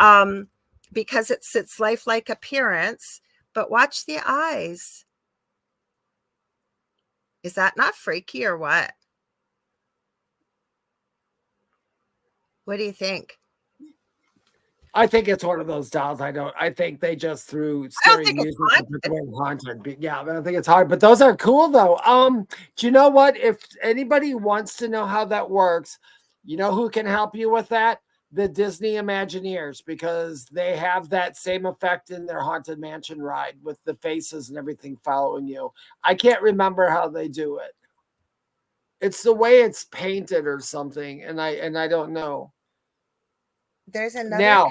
because it's its lifelike appearance, but watch the eyes. Is that not freaky or what? What do you think? I think it's one of those dolls. I think they just threw scary music haunted. Yeah, I don't think it's hard. But those are cool though. Do you know what? If anybody wants to know how that works, you know who can help you with that? The Disney Imagineers, because they have that same effect in their Haunted Mansion ride with the faces and everything following you. I can't remember how they do it. It's the way it's painted or something, and I don't know. There's another. Now,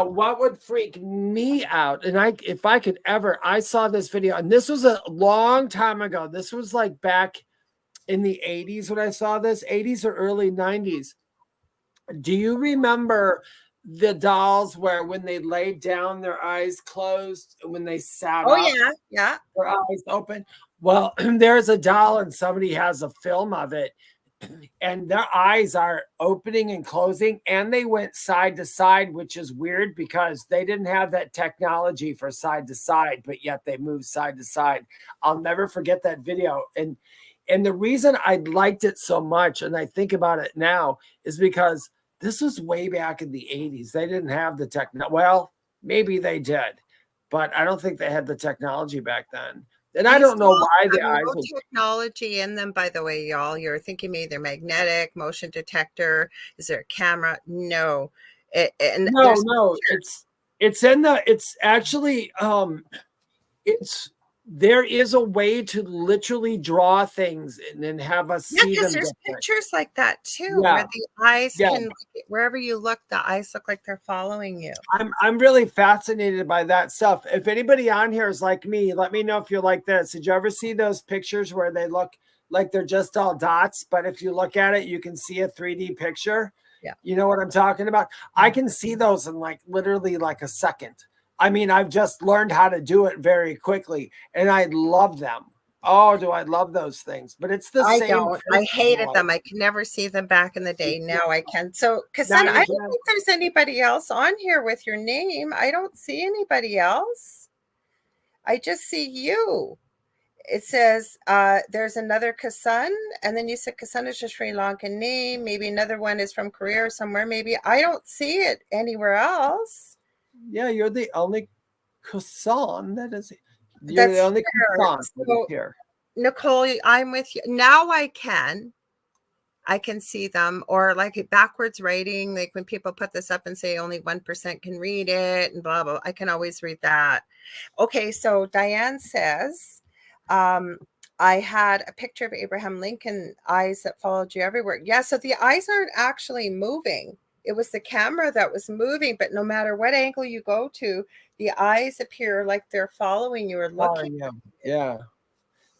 what would freak me out? And if I could ever, I saw this video, and this was a long time ago. This was like back in the 80s when I saw this, 80s or early 90s. Do you remember the dolls where when they laid down, their eyes closed, and when they sat Oh up, yeah. their eyes open? Well, there's a doll and somebody has a film of it, and their eyes are opening and closing, and they went side to side, which is weird because they didn't have that technology for side to side, but yet they moved side to side. I'll never forget that video. And the reason I liked it so much, and I think about it now, is because this was way back in the 80s. They didn't have the technology. Well, maybe they did, but I don't think they had the technology back then. And I don't know why the eyes no technology in them, by the way, y'all. You're thinking maybe they're magnetic, motion detector. Is there a camera? No. No, it's actually there is a way to literally draw things and then have us see them. There's pictures like that too, Yeah. where the eyes can, wherever you look, the eyes look like they're following you. I'm really fascinated by that stuff. If anybody on here is like me, let me know if you're like this. Did you ever see those pictures where they look like they're just all dots, but if you look at it, you can see a 3D picture? Yeah. You know what I'm talking about? I can see those in like literally like a second. I mean, I've just learned how to do it very quickly, and I love them. Oh, do I love those things? But it's the same. Don't. I hated them. I could never see them back in the day. Now I can. So, because I don't think there's anybody else on here with your name. I don't see anybody else. I just see you. It says there's another Kasun, and then you said Kasun is a Sri Lankan name. Maybe another one is from Korea or somewhere. Maybe I don't see it anywhere else. Yeah, you're the only Kasun that is. You're the only Kasun here. Nicole, I'm with you now. I can see them, or like backwards writing, like when people put this up and say only 1% can read it and blah blah. I can always read that. Okay, so Diane says, I had a picture of Abraham Lincoln eyes that followed you everywhere. Yeah, so the eyes aren't actually moving. It was the camera that was moving, but no matter what angle you go to, the eyes appear like they're following you or looking. Yeah.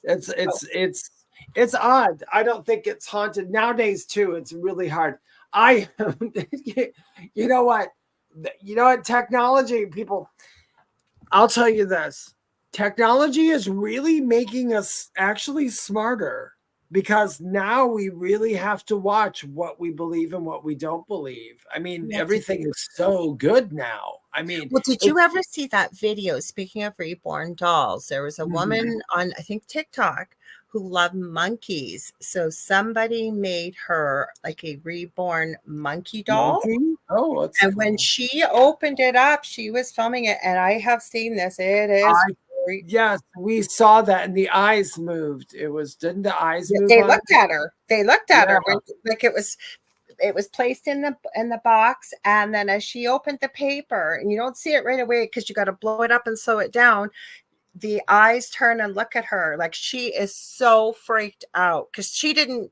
It's odd. I don't think it's haunted nowadays too. It's really hard. You know what? Technology, people, I'll tell you this. Technology is really making us actually smarter, because now we really have to watch what we believe and what we don't believe. I mean, everything is so good now. I mean, well, did you ever see that video? Speaking of reborn dolls, there was a woman on, I think, TikTok who loved monkeys. So somebody made her like a reborn monkey doll. Oh, that's and cool. When she opened it up, she was filming it, and I have seen this. It is. Yes, we saw that, and the eyes moved. Didn't the eyes move? They looked at her. They looked at her like it was placed in the box, and then as she opened the paper, and you don't see it right away because you got to blow it up and slow it down, the eyes turn and look at her like she is so freaked out because she didn't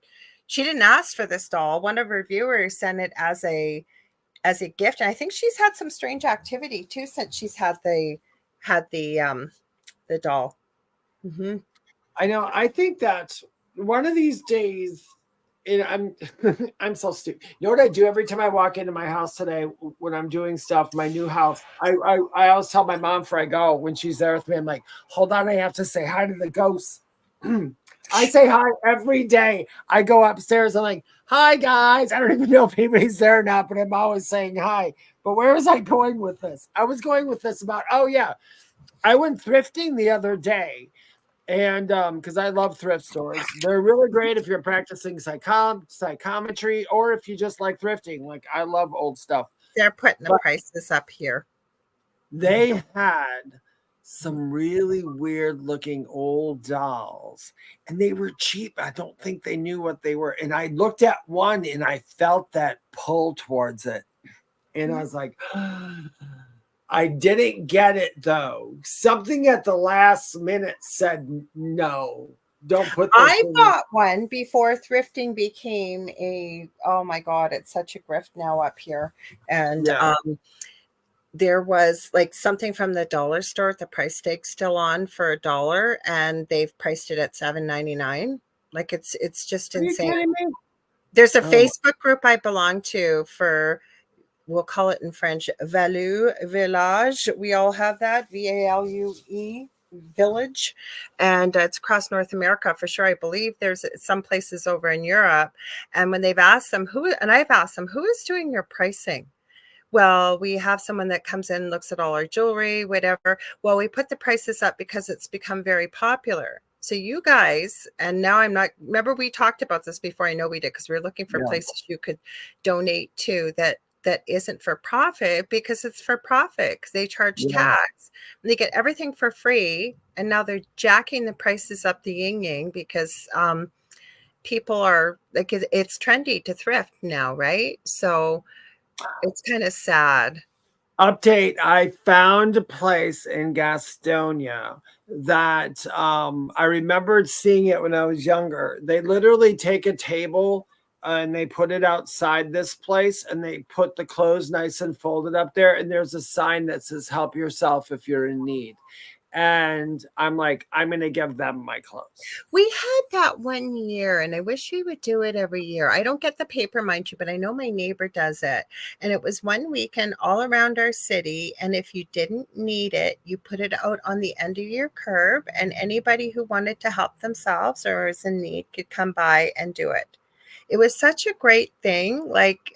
ask for this doll. One of her viewers sent it as a gift, and I think she's had some strange activity too since she's had the doll. I know. I think that one of these days, and I'm so stupid. You know what I do every time I walk into my house today when I'm doing stuff, my new house? I always tell my mom before I go when she's there with me, I'm like, hold on, I have to say hi to the ghosts. I say hi every day. I go upstairs. I'm like, hi guys. I don't even know if anybody's there or not, but I'm always saying hi. But where was I going with this? I was going with this about, I went thrifting the other day, and because I love thrift stores. They're really great if you're practicing psychometry, or if you just like thrifting. Like, I love old stuff. They're putting the prices up here. They had some really weird looking old dolls, and they were cheap. I don't think they knew what they were. And I looked at one and I felt that pull towards it. And I was like, I didn't get it though. Something at the last minute said, no, don't put this I bought one before thrifting became oh my God, it's such a grift now up here. And there was like something from the dollar store, the price tag's still on for $1, and they've priced it at $7.99. Like it's just Are you insane. kidding me? There's a Oh. Facebook group I belong to for, we'll call it in French, Value Village. We all have that, VALUE Village, and it's across North America for sure. I believe there's some places over in Europe, and when they've asked them I've asked them, who is doing your pricing? Well, we have someone that comes in, looks at all our jewelry, whatever. Well, we put the prices up because it's become very popular. So you guys, and now I'm not, remember we talked about this before, I know we did, because we were looking for places you could donate to that isn't for profit, because it's for profit, because they charge tax. They get everything for free, and now they're jacking the prices up the yin-yang because people are, like, it's trendy to thrift now, right? So it's kind of sad. Update, I found a place in Gastonia that I remembered seeing it when I was younger. They literally take a table and they put it outside this place, and they put the clothes nice and folded up there, and there's a sign that says help yourself if you're in need. And I'm like, I'm going to give them my clothes. We had that one year, and I wish we would do it every year. I don't get the paper, mind you, but I know my neighbor does it. And it was one weekend all around our city. And if you didn't need it, you put it out on the end of your curb, and anybody who wanted to help themselves or is in need could come by and do it. It was such a great thing. Like,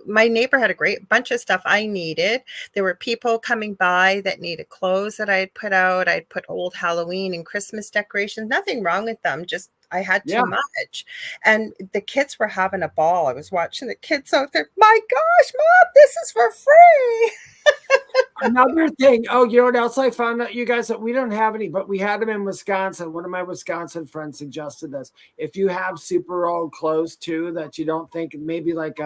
my neighbor had a great bunch of stuff I needed. There were people coming by that needed clothes that I had put out. I'd put old Halloween and Christmas decorations. Nothing wrong with them. Just I had too much. And the kids were having a ball. I was watching the kids out there. My gosh, Mom, this is for free. Another thing. Oh, you know what else I found out, you guys, that we don't have any, but we had them in Wisconsin. One of my Wisconsin friends suggested this. If you have super old clothes too, that you don't think maybe like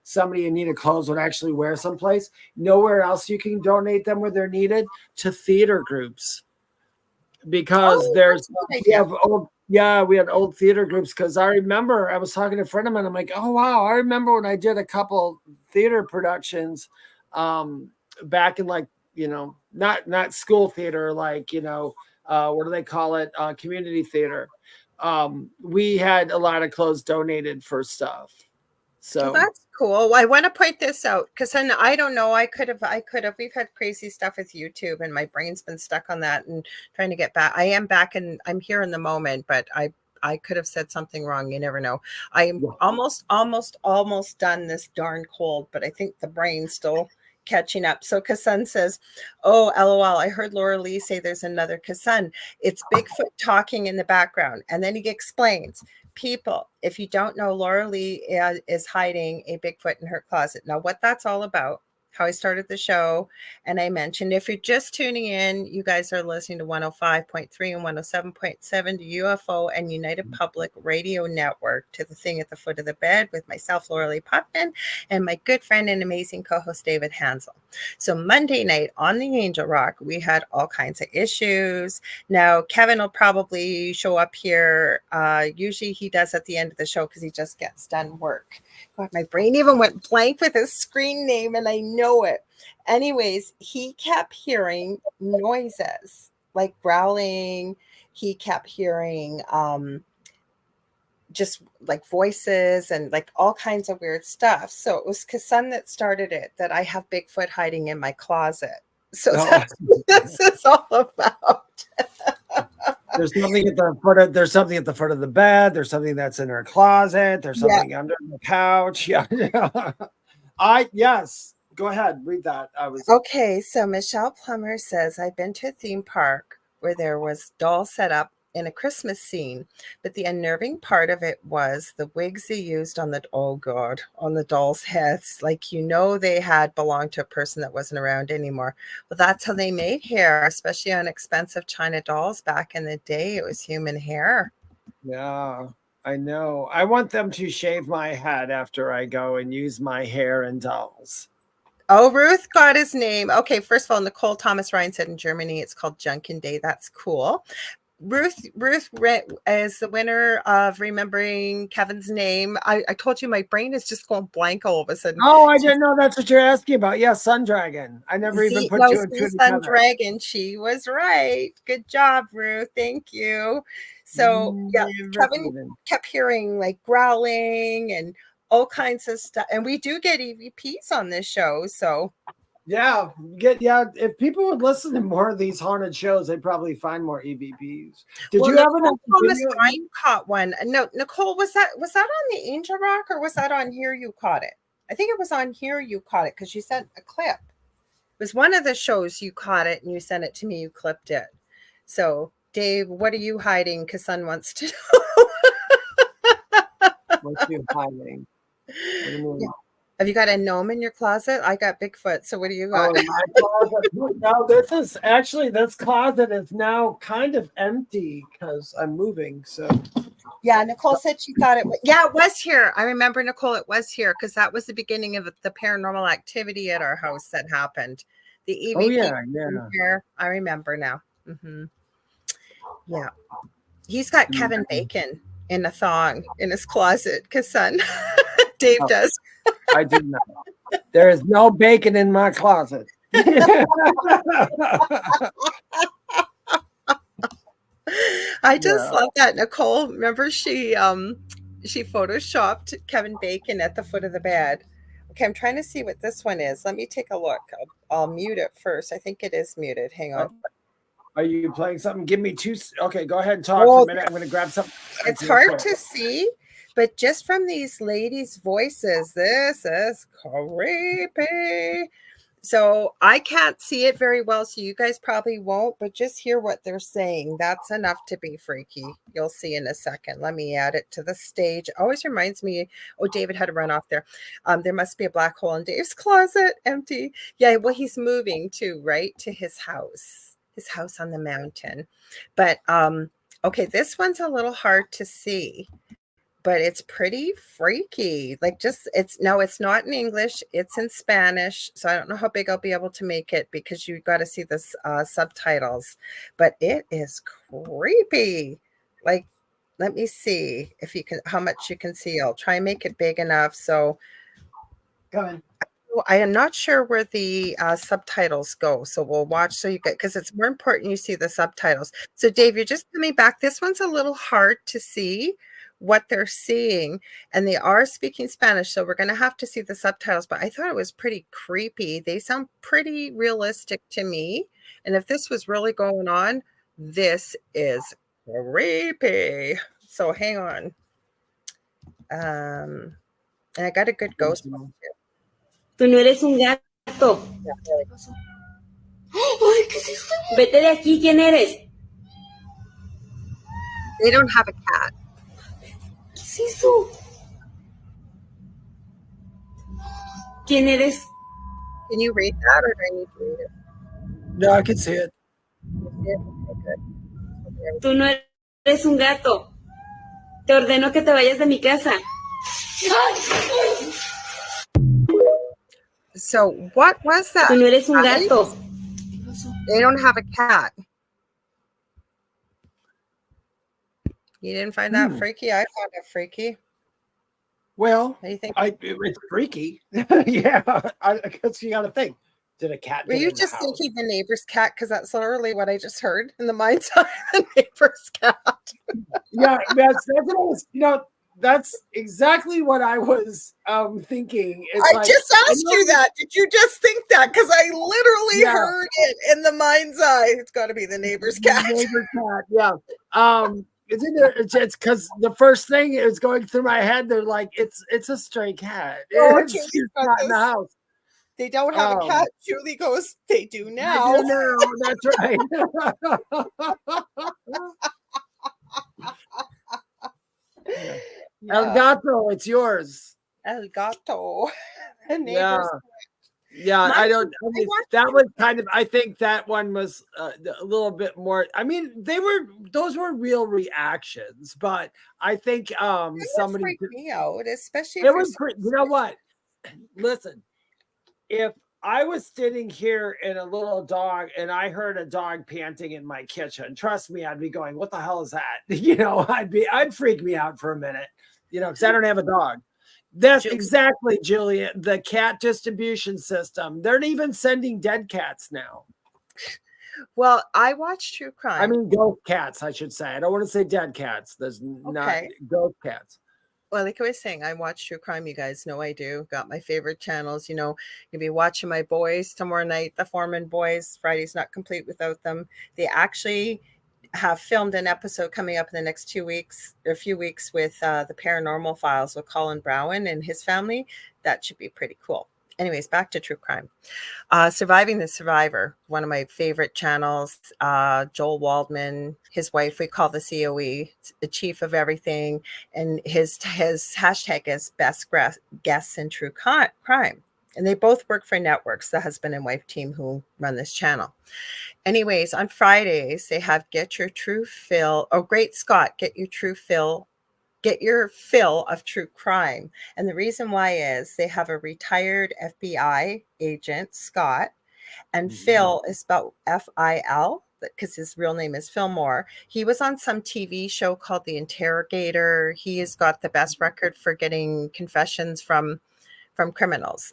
somebody in need of clothes would actually wear someplace, nowhere else you can donate them where they're needed, to theater groups. Because we had old theater groups. Because I remember I was talking to a friend of mine. I'm like, oh wow, I remember when I did a couple theater productions back in, like, you know, not school theater, like, you know, what do they call it? Community theater. We had a lot of clothes donated for stuff. So that's cool. Well, I want to point this out because then I don't know. I could have. We've had crazy stuff with YouTube, and my brain's been stuck on that and trying to get back. I am back, and I'm here in the moment, but I could have said something wrong. You never know. I am almost done this darn cold, but I think the brain's still catching up. So Kassan says, oh, LOL, I heard Lorilei say there's another Kassan. It's Bigfoot talking in the background. And then he explains, people, if you don't know, Lorilei is hiding a Bigfoot in her closet. Now, what that's all about, how I started the show, and I mentioned, if you're just tuning in, you guys are listening to 105.3 and 107.7 to UFO and United Public Radio Network, to the thing at the foot of the bed with myself, Lorilei Potvin, and my good friend and amazing co-host David Hanzel. So Monday night on the Angel Rock, we had all kinds of issues. Now Kevin will probably show up here. Usually he does at the end of the show because he just gets done work. God, my brain even went blank with his screen name, and I know it. Anyways, he kept hearing noises like growling. He kept hearing just like voices and like all kinds of weird stuff. So it was Kassan that started it, that I have Bigfoot hiding in my closet. So that's what this is all about. There's something at the foot of, there's something at the foot of the bed. There's something that's in her closet. There's something under the couch. Yeah. Yes. Go ahead. Read that. Okay. So Michelle Plummer says, I've been to a theme park where there was dolls set up in a Christmas scene, but the unnerving part of it was the wigs they used on the dolls' heads. Like, you know, they had belonged to a person that wasn't around anymore. Well, that's how they made hair, especially on expensive China dolls back in the day. It was human hair. Yeah, I know. I want them to shave my head after I go and use my hair and dolls. Oh, Ruth got his name. Okay, first of all, Nicole Thomas Ryan said in Germany it's called Junkin Day. That's cool. Ruth is the winner of remembering Kevin's name. I told you my brain is just going blank all of a sudden. Oh, I didn't know that's what you're asking about. Yeah, Sun Dragon. I never even put you into Sun Dragon. She was right. Good job, Ruth. Thank you. So yeah, Never Kevin even. kept hearing like growling and all kinds of stuff. And we do get EVPs on this show. So Yeah, if people would listen to more of these haunted shows, they'd probably find more EVPs. Did you have Nicole an Thomas video? Ryan caught one. No, Nicole, was that on the Angel Rock or was that on Here You Caught It? I think it was on Here You Caught It because you sent a clip. It was one of the shows you caught it and you sent it to me. You clipped it. So Dave, what are you hiding? Because Son wants to know. What you hiding? What do you mean? Have you got a gnome in your closet? I got Bigfoot. So what do you got? Oh, my closet. No, this closet is now kind of empty because I'm moving. So yeah, Nicole said she thought it was. Yeah, it was here. I remember, Nicole, it was here because that was the beginning of the paranormal activity at our house that happened. The EVP. oh yeah. Here. I remember now. Yeah. He's got Kevin Bacon in a thong in his closet because Son, Dave does. I do not. There is no bacon in my closet. I just love that. Nicole, remember she photoshopped Kevin Bacon at the foot of the bed. Okay, I'm trying to see what this one is. Let me take a look. I'll mute it first. I think it is muted. Hang on. Are you playing something? Give me two. Okay, go ahead and talk for a minute. I'm going to grab something. It's hard to see, but just from these ladies' voices, this is creepy. So I can't see it very well, so you guys probably won't, but just hear what they're saying. That's enough to be freaky. You'll see in a second. Let me add it to the stage. Always reminds me, oh, David had to run off there. There must be a black hole in Dave's closet, empty. Yeah, well, he's moving too, right, to his house on the mountain. But okay, this one's a little hard to see, but it's pretty freaky. Like it's not in English, it's in Spanish. So I don't know how big I'll be able to make it because you got to see this subtitles, but it is creepy. Like, let me see if you can, how much you can see. I'll try and make it big enough. So Go ahead. I am not sure where the subtitles go. So we'll watch. So you get, because it's more important you see the subtitles. So Dave, you're just coming back. This one's a little hard to see what they're seeing, and they are speaking Spanish. So we're going to have to see the subtitles, but I thought it was pretty creepy. They sound pretty realistic to me. And if this was really going on, this is creepy. So hang on. And I got a good ghost one too. Tú no eres un gato. Ay, ¿qué es esto? Vete de aquí, ¿quién eres? They don't have a cat. ¿Qué es eso? ¿Quién eres? Can you read that, or do I need to read it? No, I can see it. Okay, good. Tú no eres un gato. Te ordeno que te vayas de mi casa. So what was that? Tú no eres un gato. They don't have a cat. You didn't find that freaky? I found it freaky. Well, What do you think? it's freaky. Yeah, because you got to think. Did a cat? Were get you in the just house? thinking the neighbor's cat? Because that's literally what I just heard in the mind's eye. The neighbor's cat. Yeah, that's what I was, that's exactly what I was thinking. It's I just asked you that. Did you just think that? Because I literally heard it in the mind's eye. It's got to be the neighbor's cat. Neighbor cat, yeah. It's because the first thing is going through my head. They're like, it's a stray cat. Oh, It's Julie's got not in the this. house. They don't have a cat. Julie goes, they do now. I do now. That's right. El gato, it's yours. El gato. The neighbor's Yeah. cat. Yeah, I don't. I mean, watched that was kind of. I think that one was a little bit more. I mean, those were real reactions, but I think somebody freaked me out, especially. it was. You know what? Listen, if I was sitting here in a little dog and I heard a dog panting in my kitchen, trust me, I'd be going, "What the hell is that?" I'd freak me out for a minute, because I don't have a dog. That's exactly, Julia, the cat distribution system. They're even sending dead cats now. Well, I watch true crime. I mean, ghost cats, I should say. I don't want to say dead cats. There's not ghost cats. Well, like I was saying, I watch true crime. You guys know I do. Got my favorite channels. You know, you'll be watching my boys tomorrow night, the Foreman boys. Friday's not complete without them. They actually have filmed an episode coming up in the next 2 weeks, or a few weeks, with the Paranormal Files with Colin Browen and his family. That should be pretty cool. Anyways, back to true crime. Surviving the Survivor, one of my favorite channels. Joel Waldman, his wife, we call the COE, the chief of everything, and his hashtag is best guests in true crime. And they both work for networks, the husband and wife team who run this channel. Anyways, on Fridays, they have Get Your True Fill. Oh, Great Scott, Get Your fill of true crime. And the reason why is they have a retired FBI agent, Scott, and Phil is spelled F-I-L because his real name is Phil Moore. He was on some TV show called The Interrogator. He has got the best record for getting confessions from criminals.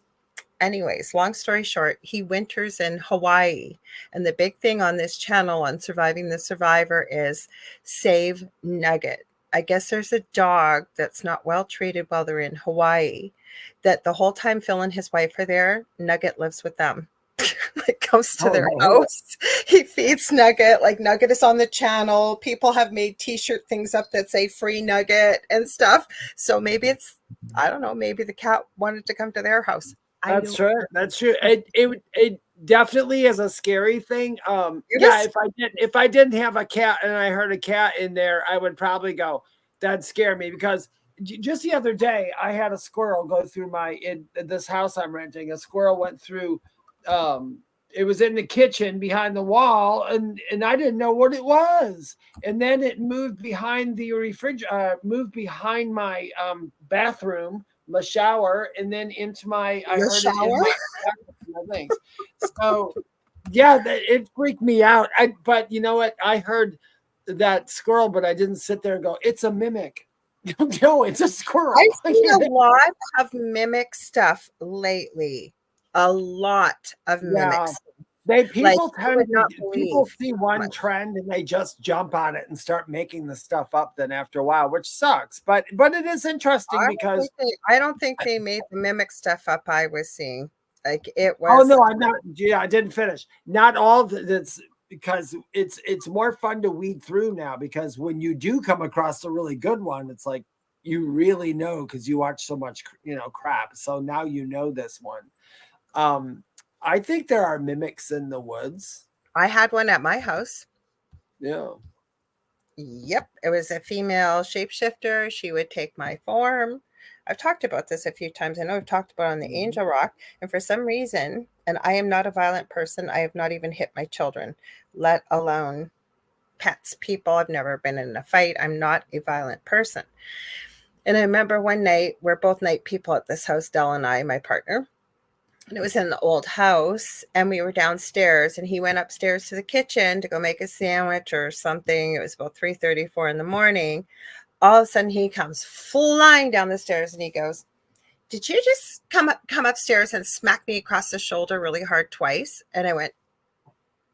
Anyways, long story short, he winters in Hawaii. And the big thing on this channel on Surviving the Survivor is Save Nugget. I guess there's a dog that's not well treated while they're in Hawaii, that the whole time Phil and his wife are there, Nugget lives with them. Like goes to their house. He feeds Nugget. Like Nugget is on the channel. People have made t-shirt things up that say free Nugget and stuff. So maybe it's, I don't know, maybe the cat wanted to come to their house. That's true. That's true. It definitely is a scary thing. Yeah, if I didn't have a cat and I heard a cat in there, I would probably go, that'd scare me, because just the other day I had a squirrel go through this house I'm renting. A squirrel went through, it was in the kitchen behind the wall, and I didn't know what it was. And then it moved behind the moved behind my bathroom, my shower, and then into my shower. Things. So yeah, it freaked me out. But you know what? I heard that squirrel, but I didn't sit there and go, it's a mimic. No, it's a squirrel. I've seen a lot of mimic stuff lately. A lot of mimics. People see one trend and they just jump on it and start making the stuff up then after a while, which sucks. But it is interesting because I don't think they made the mimic stuff up I was seeing. Like it was. Oh no, I'm not. Yeah, I didn't finish. Not all that's because it's more fun to weed through now, because when you do come across a really good one, it's like you really know because you watch so much crap. So now you know this one. I think there are mimics in the woods. I had one at my house. Yeah. Yep. It was a female shapeshifter. She would take my form. I've talked about this a few times. I know I've talked about it on the Angel Rock. And for some reason, and I am not a violent person, I have not even hit my children, let alone pets, people. I've never been in a fight. I'm not a violent person. And I remember one night, we're both night people at this house, Dell and I, my partner. And it was in the old house, and we were downstairs, and he went upstairs to the kitchen to go make a sandwich or something. It was about 3:34 in the morning. All of a sudden, he comes flying down the stairs, and he goes, "Did you just come upstairs and smack me across the shoulder really hard twice?" And I went,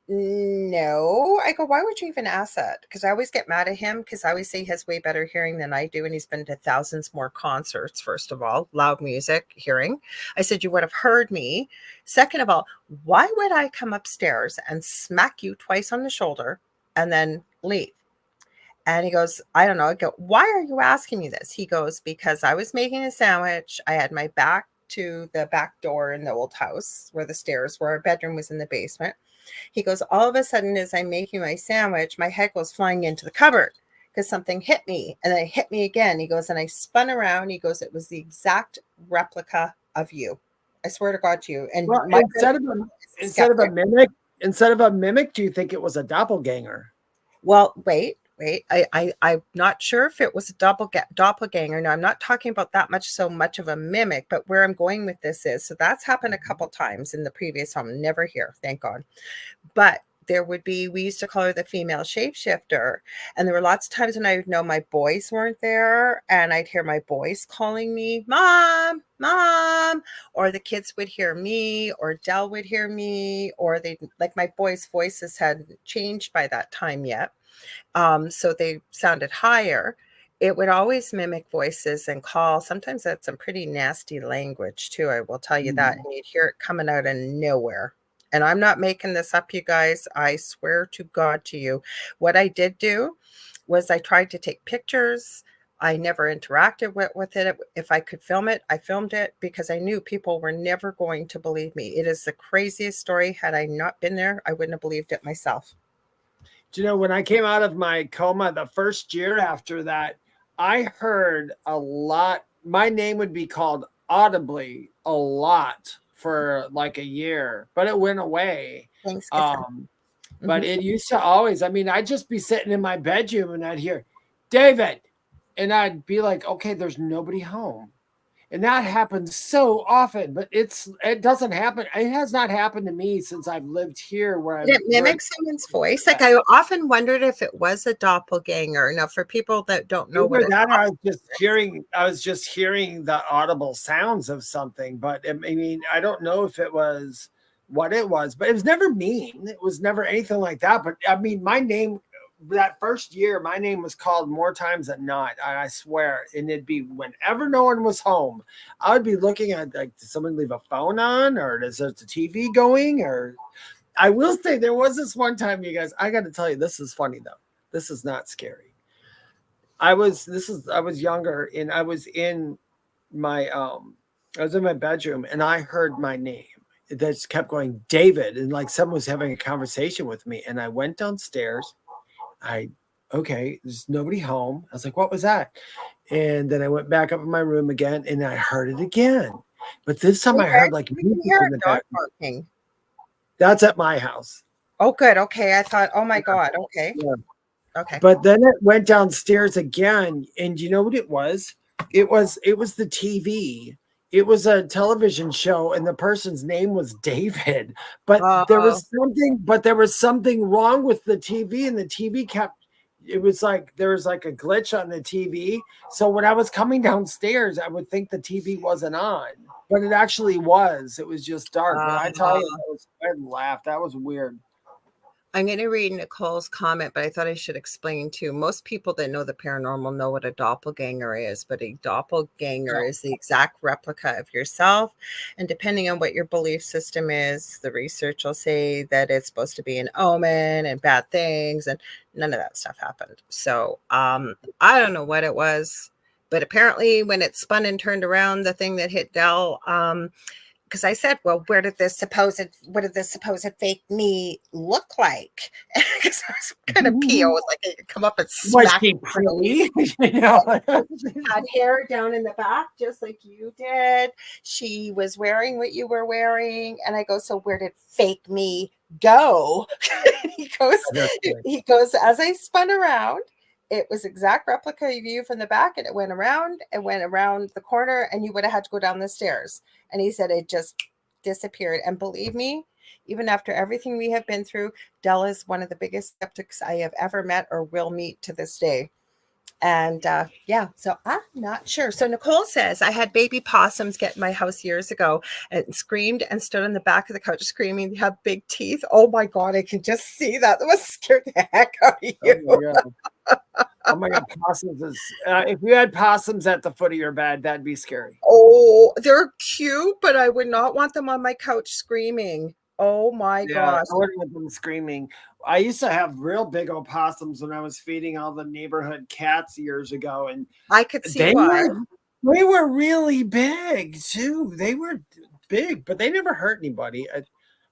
"No." I go, "Why would you even ask that?" Because I always get mad at him because I always say he has way better hearing than I do. And he's been to thousands more concerts, first of all, loud music, hearing. I said, "You would have heard me." Second of all, why would I come upstairs and smack you twice on the shoulder and then leave? And he goes, "I don't know." I go, "Why are you asking me this?" He goes, "Because I was making a sandwich. I had my back to the back door in the old house where the stairs were. Our bedroom was in the basement." He goes, "All of a sudden, as I'm making my sandwich, my head goes flying into the cupboard because something hit me. And then it hit me again." He goes, "And I spun around." He goes, "It was the exact replica of you. I swear to God to you." And well, instead of a mimic, do you think it was a doppelganger? Well, wait. I'm not sure if it was a doppelganger. No, I'm not talking about that so much of a mimic, but where I'm going with this is, so that's happened a couple times in the previous home, never here, thank God. But there would be, we used to call her the female shapeshifter. And there were lots of times when I would know my boys weren't there and I'd hear my boys calling me, Mom, Mom, or the kids would hear me, or Dell would hear me, or they, like, my boys' voices hadn't changed by that time yet. So they sounded higher. It would always mimic voices and call. Sometimes that's some pretty nasty language too, I will tell you that. And you'd hear it coming out of nowhere. And I'm not making this up, you guys. I swear to God to you. What I did do was I tried to take pictures. I never interacted with it. If I could film it, I filmed it because I knew people were never going to believe me. It is the craziest story. Had I not been there, I wouldn't have believed it myself. Do you know, when I came out of my coma the first year after that, I heard a lot. My name would be called audibly a lot for like a year, but it went away. Thanks. But it used to always, I mean, I'd just be sitting in my bedroom and I'd hear David, and I'd be like, okay, there's nobody home. And that happens so often, but it doesn't happen. It has not happened to me since I've lived here. Did it mimic someone's voice? Like, I often wondered if it was a doppelganger. Now, for people that don't know what that, I was just hearing the audible sounds of something. But I mean, I don't know if it was what it was, but it was never mean. It was never anything like that. But I mean, my name, that first year, my name was called more times than not. I swear. And it'd be whenever no one was home, I would be looking at, like, did someone leave a phone on, or is there the TV going? Or I will say there was this one time, you guys, I got to tell you, this is funny though. This is not scary. I was younger, and I was in my bedroom, and I heard my name that just kept going, David, and like someone was having a conversation with me, and I went downstairs. Okay, there's nobody home. I was like, what was that? And then I went back up in my room again, and I heard it again. But this time I heard like music in the back. That's at my house. Oh, good. Okay. I thought, oh my God. Okay. Yeah. Okay. But then it went downstairs again. And you know what it was? It was the TV. It was a television show, and the person's name was David. But there was something wrong with the TV, and the TV it was like there was like a glitch on the TV. So when I was coming downstairs, I would think the TV wasn't on, but it actually was. It was just dark. But I tell you, I laughed. That was weird. I'm going to read Nicole's comment, but I thought I should explain too. Most people that know the paranormal know what a doppelganger is, but a doppelganger is the exact replica of yourself. And depending on what your belief system is, the research will say that it's supposed to be an omen and bad things, and none of that stuff happened. So I don't know what it was, but apparently when it spun and turned around, the thing that hit Dell, because I said, well, what did this supposed fake me look like? Because I was kind of pee. I was like, I could come up and smack me. Had hair down in the back, just like you did. She was wearing what you were wearing. And I go, so where did fake me go? he goes, as I spun around, it was exact replica of you from the back, and it went around the corner, and you would have had to go down the stairs. And he said it just disappeared. And believe me, even after everything we have been through, Dell is one of the biggest skeptics I have ever met or will meet to this day. And so I'm not sure. So Nicole says, I had baby possums get in my house years ago and screamed and stood on the back of the couch screaming. They have big teeth. Oh my God, I can just see that. That must scare the heck out of you. Oh my God, possums if you had possums at the foot of your bed, that'd be scary. Oh, they're cute, but I would not want them on my couch screaming. Oh my gosh. I wouldn't want them screaming. I used to have real big opossums when I was feeding all the neighborhood cats years ago, and I could see why. They were really big too. They were big, but they never hurt anybody.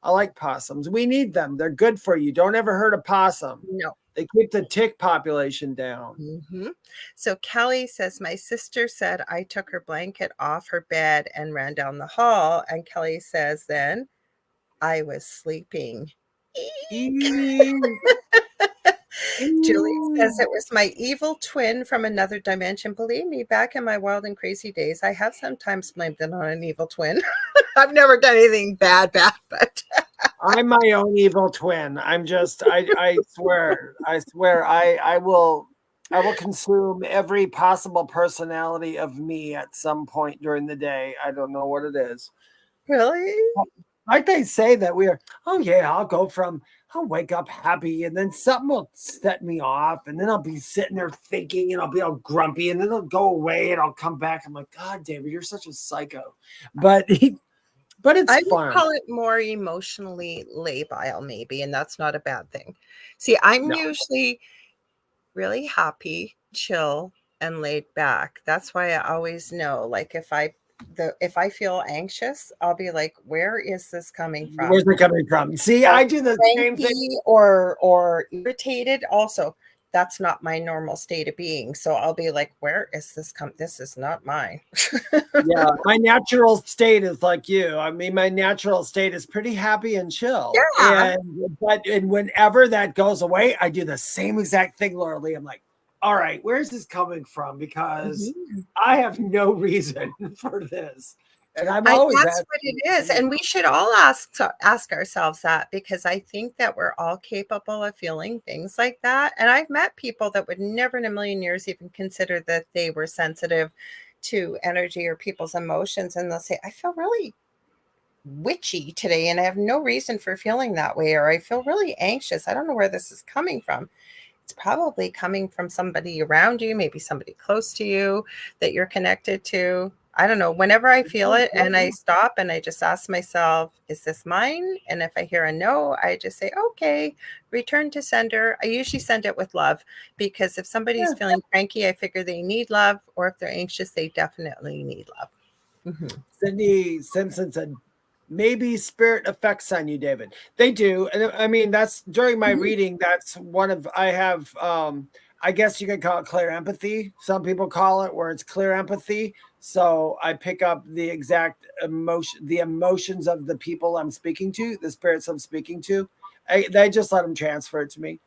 I like possums. We need them. They're good for you. Don't ever hurt a possum. No. They keep the tick population down. Mm-hmm. So Kelly says, my sister said I took her blanket off her bed and ran down the hall. And Kelly says, then I was sleeping. Julie says it was my evil twin from another dimension. Believe me, back in my wild and crazy days, I have sometimes blamed it on an evil twin. I've never done anything bad, but I'm my own evil twin. I'm just, I swear, I will consume every possible personality of me at some point during the day. I don't know what it is. Really? Like they say that I'll wake up happy and then something will set me off and then I'll be sitting there thinking and I'll be all grumpy and then it'll go away and I'll come back. I'm like, God, David, you're such a psycho. But it's I fun. would call it more emotionally labile, maybe, and that's not a bad thing. See, I'm usually really happy, chill, and laid back. That's why I always know, like, if I feel anxious, I'll be like, where is this coming from? Where's it coming from? See, I do the same thing. Or irritated. Also, that's not my normal state of being. So I'll be like, where is this come? This is not mine. Yeah, my natural state is like you. I mean, my natural state is pretty happy and chill. Yeah. And whenever that goes away, I do the same exact thing, Lorilei. I'm like, all right, where's this coming from? Because I have no reason for this. And I'm always that's what it is. And we should all ask ourselves that, because I think that we're all capable of feeling things like that. And I've met people that would never in a million years even consider that they were sensitive to energy or people's emotions. And they'll say, I feel really witchy today and I have no reason for feeling that way. Or I feel really anxious. I don't know where this is coming from. It's probably coming from somebody around you, maybe somebody close to you that you're connected to. I don't know. Whenever I feel it and I stop and I just ask myself, is this mine? And if I hear a no, I just say, okay, return to sender. I usually send it with love, because if somebody's feeling cranky, I figure they need love, or if they're anxious, they definitely need love. Cindy Simpson said, maybe spirit effects on you, David. They do. And I mean, that's during my reading. That's one of, I have, I guess you could call it clear empathy. Some people call it, where it's clear empathy. So I pick up the exact the emotions of the people I'm speaking to, the spirits I'm speaking to. They just let them transfer it to me.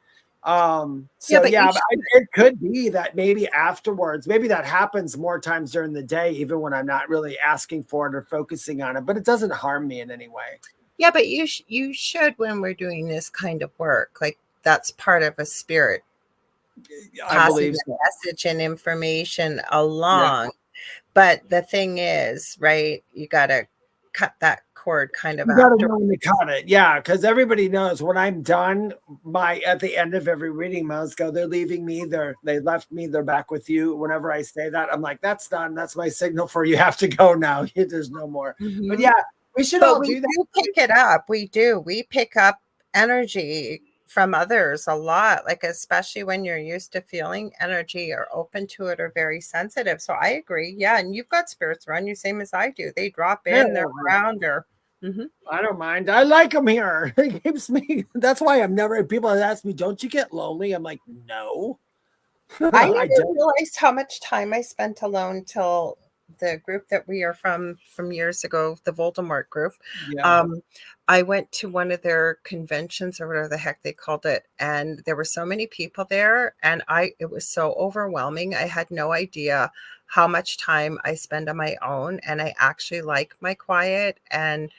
It could be that maybe afterwards, maybe that happens more times during the day, even when I'm not really asking for it or focusing on it, but it doesn't harm me in any way. Yeah, but you should, when we're doing this kind of work, like, that's part of a spirit. I believe so. Message and information along. Yeah. But the thing is, right, you got to cut that cord kind of. You got to know when to cut it. Yeah, because everybody knows when I'm done, at the end of every reading, mouths go, they're leaving me. They left me. They're back with you. Whenever I say that, I'm like, that's done. That's my signal for you have to go now. There's no more. But yeah, we should all do that. We pick it up. We do. We pick up energy from others a lot, like, especially when you're used to feeling energy or open to it or very sensitive. So I agree. Yeah. And you've got spirits around you, same as I do. They drop in, they're around, or I don't mind. I like them here. It keeps me. That's why I'm never. People ask me, "Don't you get lonely?" I'm like, no. I never realized how much time I spent alone till the group that we are from years ago, the Voldemort group. Yeah. I went to one of their conventions, or whatever the heck they called it, and there were so many people there, and it was so overwhelming. I had no idea how much time I spend on my own, and I actually like my quiet. And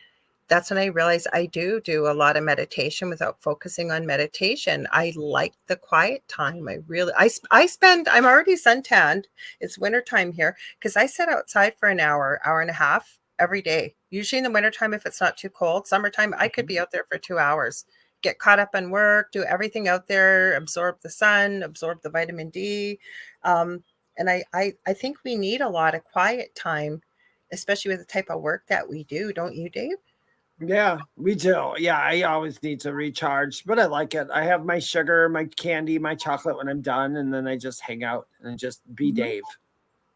that's when I realized I do a lot of meditation without focusing on meditation. I like the quiet time. I'm already suntanned. It's wintertime here, because I sit outside for an hour and a half every day. Usually in the wintertime, if it's not too cold. Summertime, I could be out there for 2 hours, get caught up on work, do everything out there, absorb the sun, absorb the vitamin D. And I think we need a lot of quiet time, especially with the type of work that we do. Don't you, Dave? Yeah, we do. Yeah, I always need to recharge, but I like it. I have my sugar, my candy, my chocolate when I'm done, and then I just hang out and just be Dave.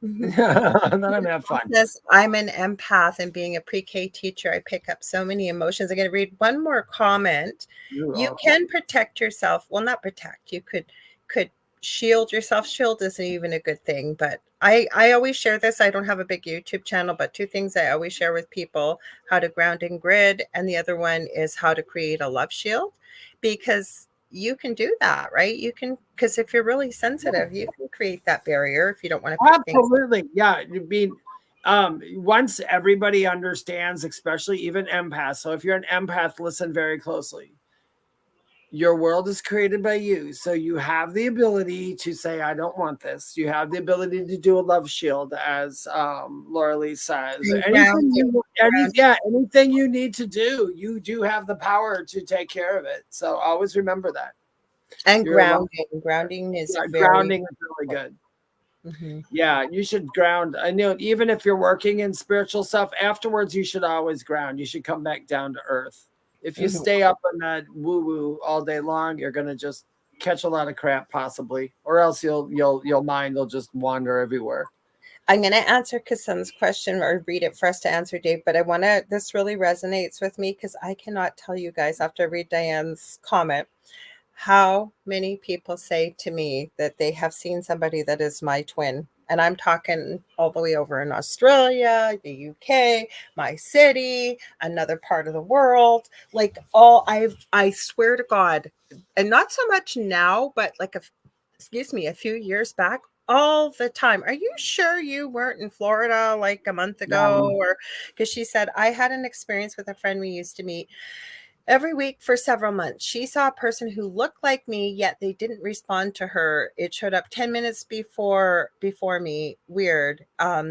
And then I'm have fun. I'm an empath, and being a pre-K teacher, I pick up so many emotions. I'm going to read one more comment. You can protect yourself. Well, not protect. You could shield yourself. Shield isn't even a good thing, but I always share this. I don't have a big YouTube channel, but 2 things I always share with people: how to ground and grid, and the other one is how to create a love shield, because you can do that, right? You can, because if you're really sensitive, you can create that barrier if you don't want to. Absolutely. Yeah. I mean, Once everybody understands, especially even empaths. So if you're an empath, listen very closely. Your world is created by you. So you have the ability to say, I don't want this. You have the ability to do a love shield, as Lorilei says. Anything you need to do, you do have the power to take care of it. So always remember that. And grounding. Grounding is grounding is really good. Mm-hmm. Yeah, you should ground. I know, even if you're working in spiritual stuff, afterwards you should always ground. You should come back down to earth. If you stay up on that woo-woo all day long, you're gonna just catch a lot of crap, possibly, or else your mind will just wander everywhere. I'm going to answer Kassan's question, or read it for us to answer, Dave. But this really resonates with me, because I cannot tell you guys, after I read Diane's comment, how many people say to me that they have seen somebody that is my twin. And I'm talking all the way over in Australia, the UK, my city, another part of the world. Like I swear to God, and not so much now, but like a few years back, all the time. Are you sure you weren't in Florida like a month ago? Or because she said, I had an experience with a friend we used to meet every week for several months. She saw a person who looked like me, yet they didn't respond to her. It showed up 10 minutes before me. Weird.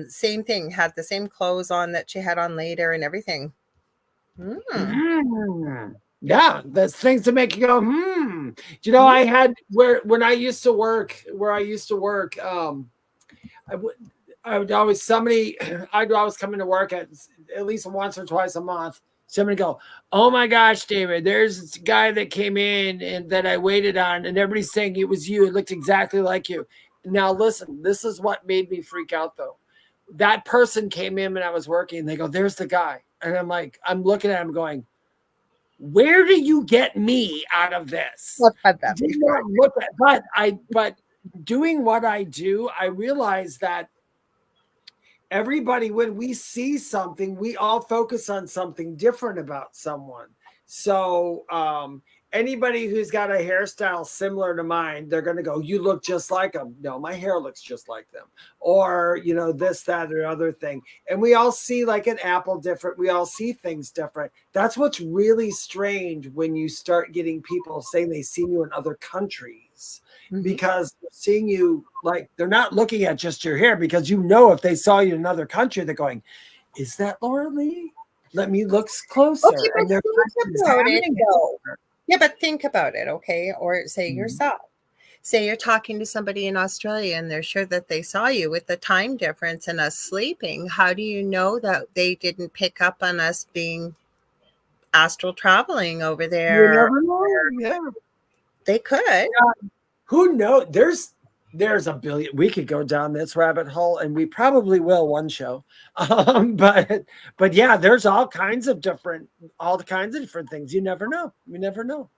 Same thing, had the same clothes on that she had on later and everything. Yeah, there's things to make you go, You know, I had when I used to work, I would always I'd always come into work at least once or twice a month. Somebody go, oh my gosh, David, there's this guy that came in and that I waited on, and everybody's saying it was you. It looked exactly like you. Now listen, this is what made me freak out though. That person came in when I was working, and they go, there's the guy. And I'm like, I'm looking at him going, where do you get me out of this? But doing what I do, I realize that everybody, when we see something, we all focus on something different about someone. So anybody who's got a hairstyle similar to mine, they're going to go, you look just like them. No, my hair looks just like them. Or, you know, this, that, or other thing. And we all see like an apple different. We all see things different. That's what's really strange when you start getting people saying they've seen you in other countries. Because they're seeing you, like, they're not looking at just your hair, because you know if they saw you in another country, they're going, is that Lorilei? Let me look closer. Okay, and they're but think about it, okay? Or say yourself. Say you're talking to somebody in Australia and they're sure that they saw you with the time difference and us sleeping. How do you know that they didn't pick up on us being astral traveling over there? You never know. Yeah. They could. Who knows? There's a billion. We could go down this rabbit hole, and we probably will one show. But yeah, there's all kinds of different things. You never know. You never know.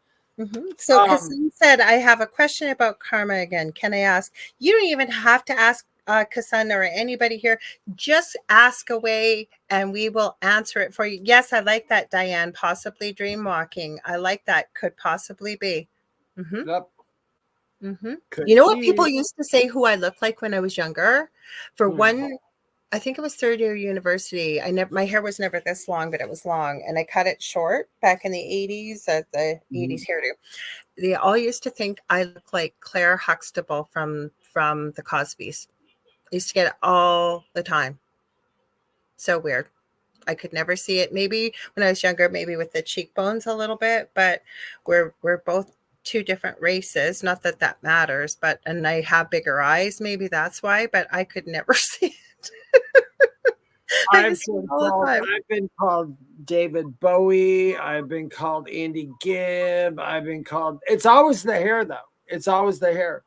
So Kassan said, I have a question about karma again. Can I ask? You don't even have to ask Kassan or anybody here. Just ask away and we will answer it for you. Yes, I like that, Diane. Possibly dream walking. I like that. Could possibly be. Yep. You know what people used to say who I looked like when I was younger? For one, I think it was third year university. My hair was never this long, but it was long, and I cut it short back in the 80s at the 80s hairdo. They all used to think I looked like Claire Huxtable from the Cosbys. I used to get it all the time. So weird. I could never see it. Maybe when I was younger, maybe with the cheekbones a little bit, but we're both two different races. Not that that matters, and I have bigger eyes. Maybe that's why, but I could never see it. I've been called David Bowie. I've been called Andy Gibb. It's always the hair though. It's always the hair.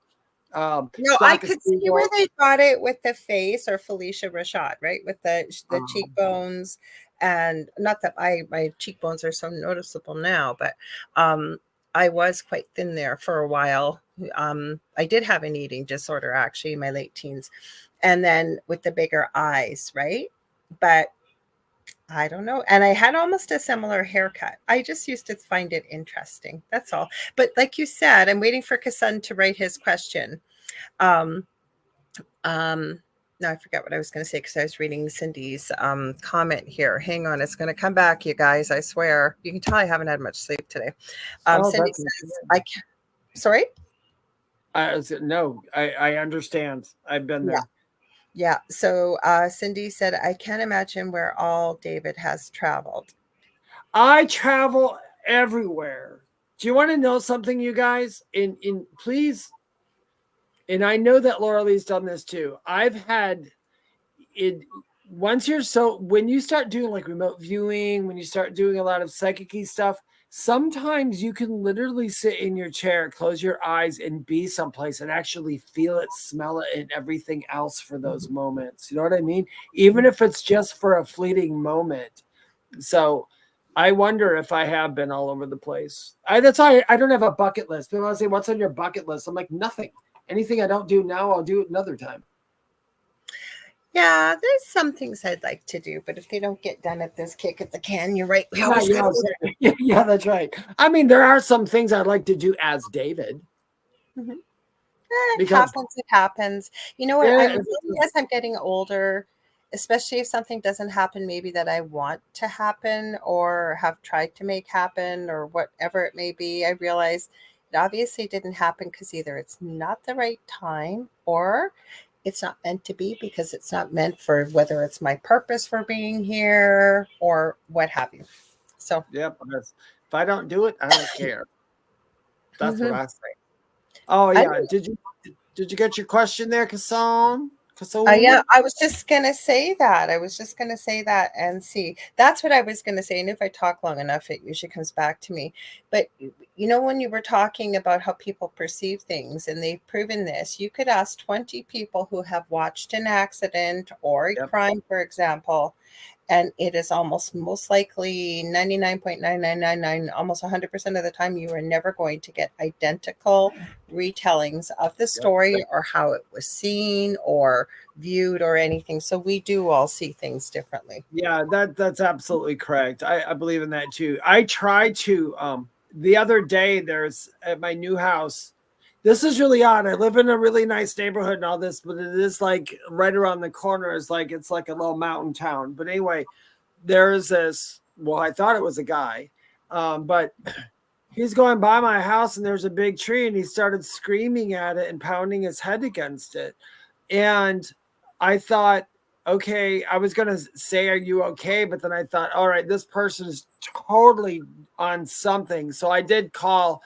No, I could see where they got it with the face, or Felicia Rashad, right? With the cheekbones, and not that my cheekbones are so noticeable now, but I was quite thin there for a while. I did have an eating disorder actually in my late teens, and then with the bigger eyes, right? But I don't know. And I had almost a similar haircut. I just used to find it interesting. That's all. But like you said, I'm waiting for Kassan to write his question. Now No, I forget what I was going to say because I was reading Cindy's comment here. Hang on, it's going to come back, you guys. I swear. You can tell I haven't had much sleep today. Cindy that's says, "I can't." Sorry. No, I understand. I've been there. Yeah. So Cindy said, "I can't imagine where all David has traveled." I travel everywhere. Do you want to know something, you guys? In please. And I know that Lorilai's done this too. I've had it when you start doing like remote viewing, when you start doing a lot of psychic-y stuff, sometimes you can literally sit in your chair, close your eyes, and be someplace and actually feel it, smell it, and everything else for those moments. You know what I mean? Even if it's just for a fleeting moment. So I wonder if I have been all over the place. That's why I don't have a bucket list. People want to say, "What's on your bucket list?" I'm like, nothing. Anything I don't do now, I'll do it another time. Yeah, there's some things I'd like to do, but if they don't get done at this kick at the can, you're right. Yeah, that's right. I mean, there are some things I'd like to do as David. Mm-hmm. It happens. You know what? I really, as I'm getting older, especially if something doesn't happen, maybe that I want to happen or have tried to make happen or whatever it may be, I realize it obviously didn't happen because either it's not the right time or it's not meant to be because it's not meant for whether it's my purpose for being here or what have you. So, yep. If I don't do it, I don't care. That's what I say. Oh yeah. Did you get your question there, Kasson? Yeah, I was just gonna say that. And see. That's what I was gonna say. And if I talk long enough, it usually comes back to me. But you know, when you were talking about how people perceive things, and they've proven this, you could ask 20 people who have watched an accident or a crime, for example, and it is most likely 99.9999, almost 100% of the time, you are never going to get identical retellings of the story or how it was seen or viewed or anything. So we do all see things differently. Yeah, that's absolutely correct. I believe in that too. I try to the other day there's at my new house. This is really odd. I live in a really nice neighborhood and all this, but it is like right around the corner is like it's like a little mountain town. But anyway, there's this. Well, I thought it was a guy, but he's going by my house and there's a big tree and he started screaming at it and pounding his head against it. And I thought, okay, I was going to say, "Are you okay?" But then I thought, all right, this person is totally on something. So I did call.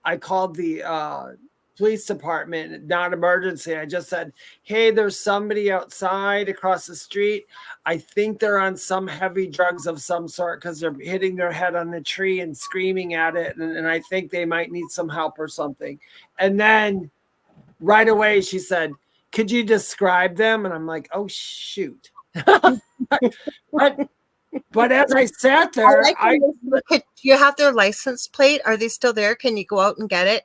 I called the police department, not emergency. I just said, "Hey, there's somebody outside across the street. I think they're on some heavy drugs of some sort because they're hitting their head on the tree and screaming at it. And I think they might need some help or something." And then right away she said, "Could you describe them?" And I'm like, "Oh, shoot." But as I sat there, do you have their license plate? Are they still there? Can you go out and get it?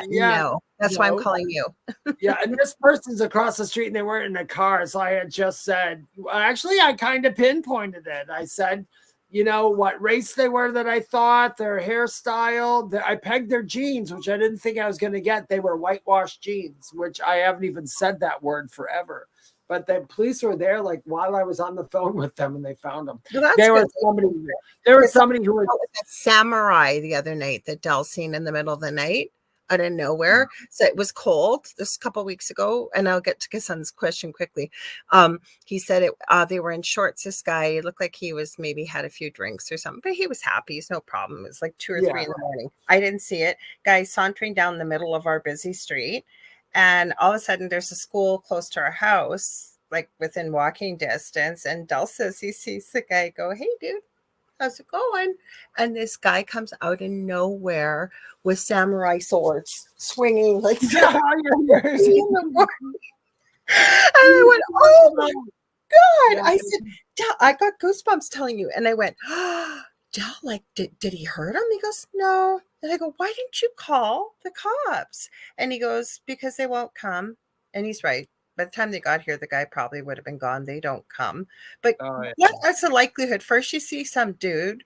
No, that's why I'm calling you. Yeah, and this person's across the street and they weren't in a car. So I had just said, actually, I kind of pinpointed it. I said, you know, what race they were that I thought, their hairstyle. I pegged their jeans, which I didn't think I was going to get. They were whitewashed jeans, which I haven't even said that word forever. But the police were there, like while I was on the phone with them, and they found them. Well, there was somebody who was a samurai the other night that Dell seen in the middle of the night out of nowhere. So it was cold this couple of weeks ago, and I'll get to Kassan's question quickly. He said they were in shorts. This guy looked like he was maybe had a few drinks or something, but he was happy. It's no problem. It was like 2 or 3 in the morning. I didn't see it. Guy sauntering down the middle of our busy street. And all of a sudden, there's a school close to our house, like within walking distance. And Del says he sees the guy go, "Hey, dude, how's it going?" And this guy comes out of nowhere with samurai swords swinging like that. And I went, "Oh my God." I said, "Del, I got goosebumps telling you." And I went, "Del, like, did he hurt him?" He goes, "No." And I go, "Why didn't you call the cops?" And he goes, "Because they won't come." And he's right. By the time they got here, the guy probably would have been gone. They don't come. But what's the likelihood? First, you see some dude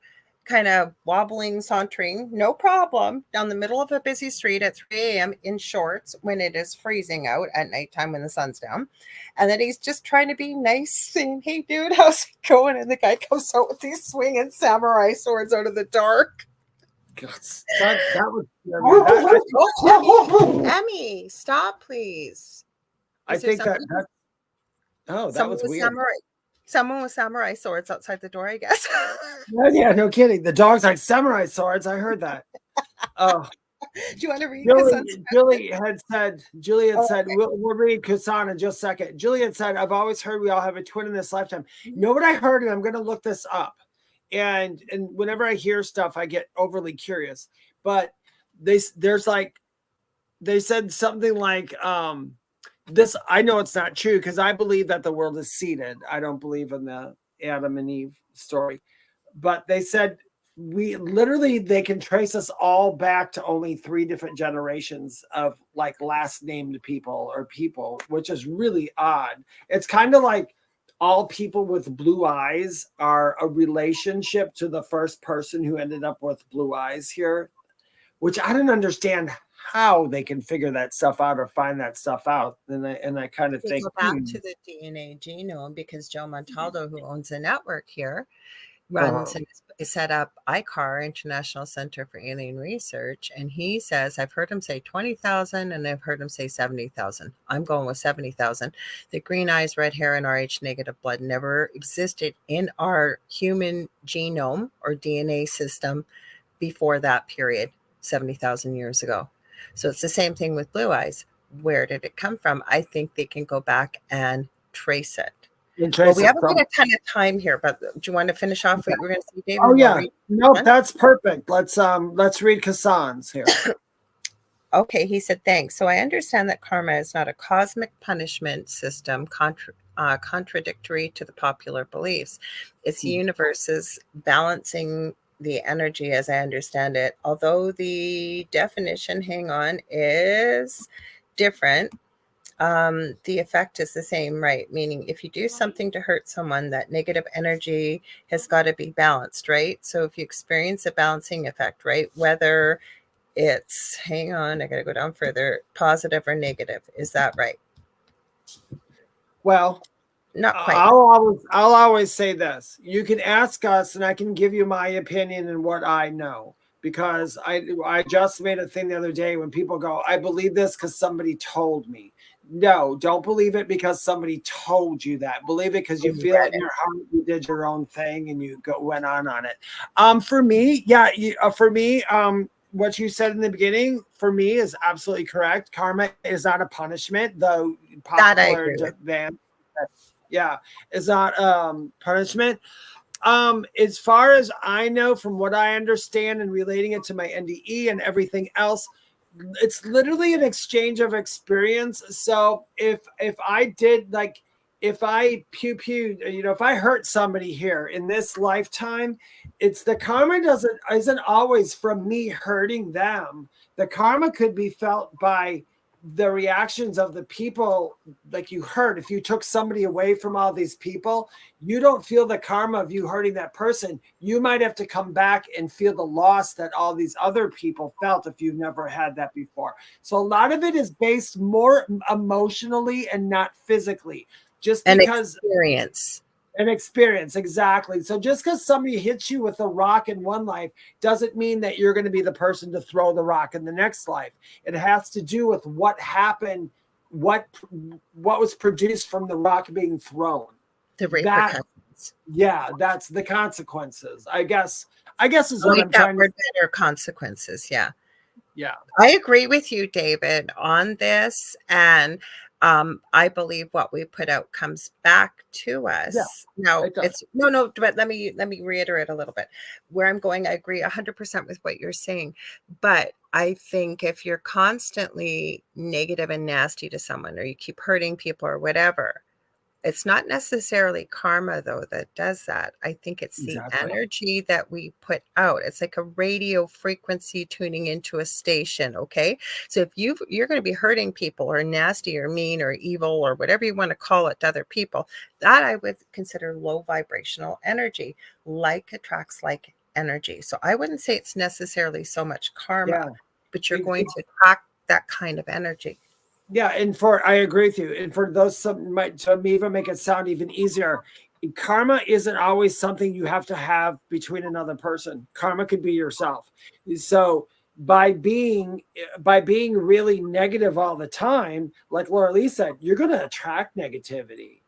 kind of wobbling, sauntering, no problem, down the middle of a busy street at 3 a.m. in shorts when it is freezing out at nighttime when the sun's down. And then he's just trying to be nice, saying, "Hey, dude, how's it going?" And the guy comes out with these swinging samurai swords out of the dark. That was Emmy, stop, please. I think that was weird. Someone with samurai swords outside the door, I guess. Yeah, no kidding. The dog's like samurai swords. I heard that. Oh, do you want to read? Julie had said, we'll read Kusan in just a second. Julie had said, "I've always heard we all have a twin in this lifetime." You know what I heard, and I'm going to look this up. And whenever I hear stuff, I get overly curious. But they said something like, this, I know it's not true because I believe that the world is seeded. I don't believe in the Adam and Eve story. But they said they can trace us all back to only 3 different generations of like last named people, which is really odd. It's kind of like all people with blue eyes are a relationship to the first person who ended up with blue eyes here, which I don't understand how they can figure that stuff out or find that stuff out. And I kind of think go back to the DNA genome, because Joe Montaldo, who owns the network here, runs and set up ICAR, International Center for Alien Research, and he says, I've heard him say 20,000 and I've heard him say 70,000. I'm going with 70,000. The green eyes, red hair, and Rh negative blood never existed in our human genome or DNA system before that period, 70,000 years ago. So it's the same thing with blue eyes. Where did it come from? I think they can go back and trace it. Well, we haven't got a ton of time here, but do you want to finish off what you were going to say, David? Oh yeah, no, that's perfect. Let's read Kassan's here. Okay, he said, thanks. So I understand that karma is not a cosmic punishment system contradictory to the popular beliefs. It's the universe's balancing the energy as I understand it, although the definition, is different. The effect is the same, right? Meaning if you do something to hurt someone, that negative energy has got to be balanced, right? So if you experience a balancing effect, right, whether it's, hang on, I got to go down further, positive or negative, is that right? Well, not quite. I'll always say this. You can ask us and I can give you my opinion and what I know. Because I just made a thing the other day when people go, I believe this because somebody told me. No, don't believe it because somebody told you that. Believe it because you feel it in your heart. You did your own thing and you went on it. For me, what you said in the beginning for me is absolutely correct. Karma is not a punishment, though popular demand. Yeah, it's not punishment. As far as I know, from what I understand and relating it to my NDE and everything else, it's literally an exchange of experience. So if I did, like, if I if I hurt somebody here in this lifetime, it's the karma isn't always from me hurting them. The karma could be felt by the reactions of the people like you hurt. If you took somebody away from all these people, you don't feel the karma of you hurting that person. You might have to come back and feel the loss that all these other people felt if you've never had that before. So a lot of it is based more emotionally and not physically. Just because an experience, exactly. So just because somebody hits you with a rock in one life doesn't mean that you're going to be the person to throw the rock in the next life. It has to do with what happened, what was produced from the rock being thrown. The repercussions. That's the consequences. I guess is what I'm trying to say. Better consequences. Yeah. I agree with you, David, on this, and I believe what we put out comes back to us. Now it's but let me reiterate a little bit where I'm going. I agree 100% with what you're saying, but I think if you're constantly negative and nasty to someone, or you keep hurting people or whatever, it's not necessarily karma though that does that. I think it's the energy that we put out. It's like a radio frequency tuning into a station. Okay. So if you're going to be hurting people or nasty or mean or evil or whatever you want to call it to other people, that I would consider low vibrational energy. Like attracts like energy. So I wouldn't say it's necessarily so much karma, Yeah. but you're going to attract that kind of energy. Yeah, and I agree with you. And for those some might to even make it sound even easier, karma isn't always something you have to have between another person. Karma could be yourself. So by being really negative all the time, like Lorilei said, you're going to attract negativity.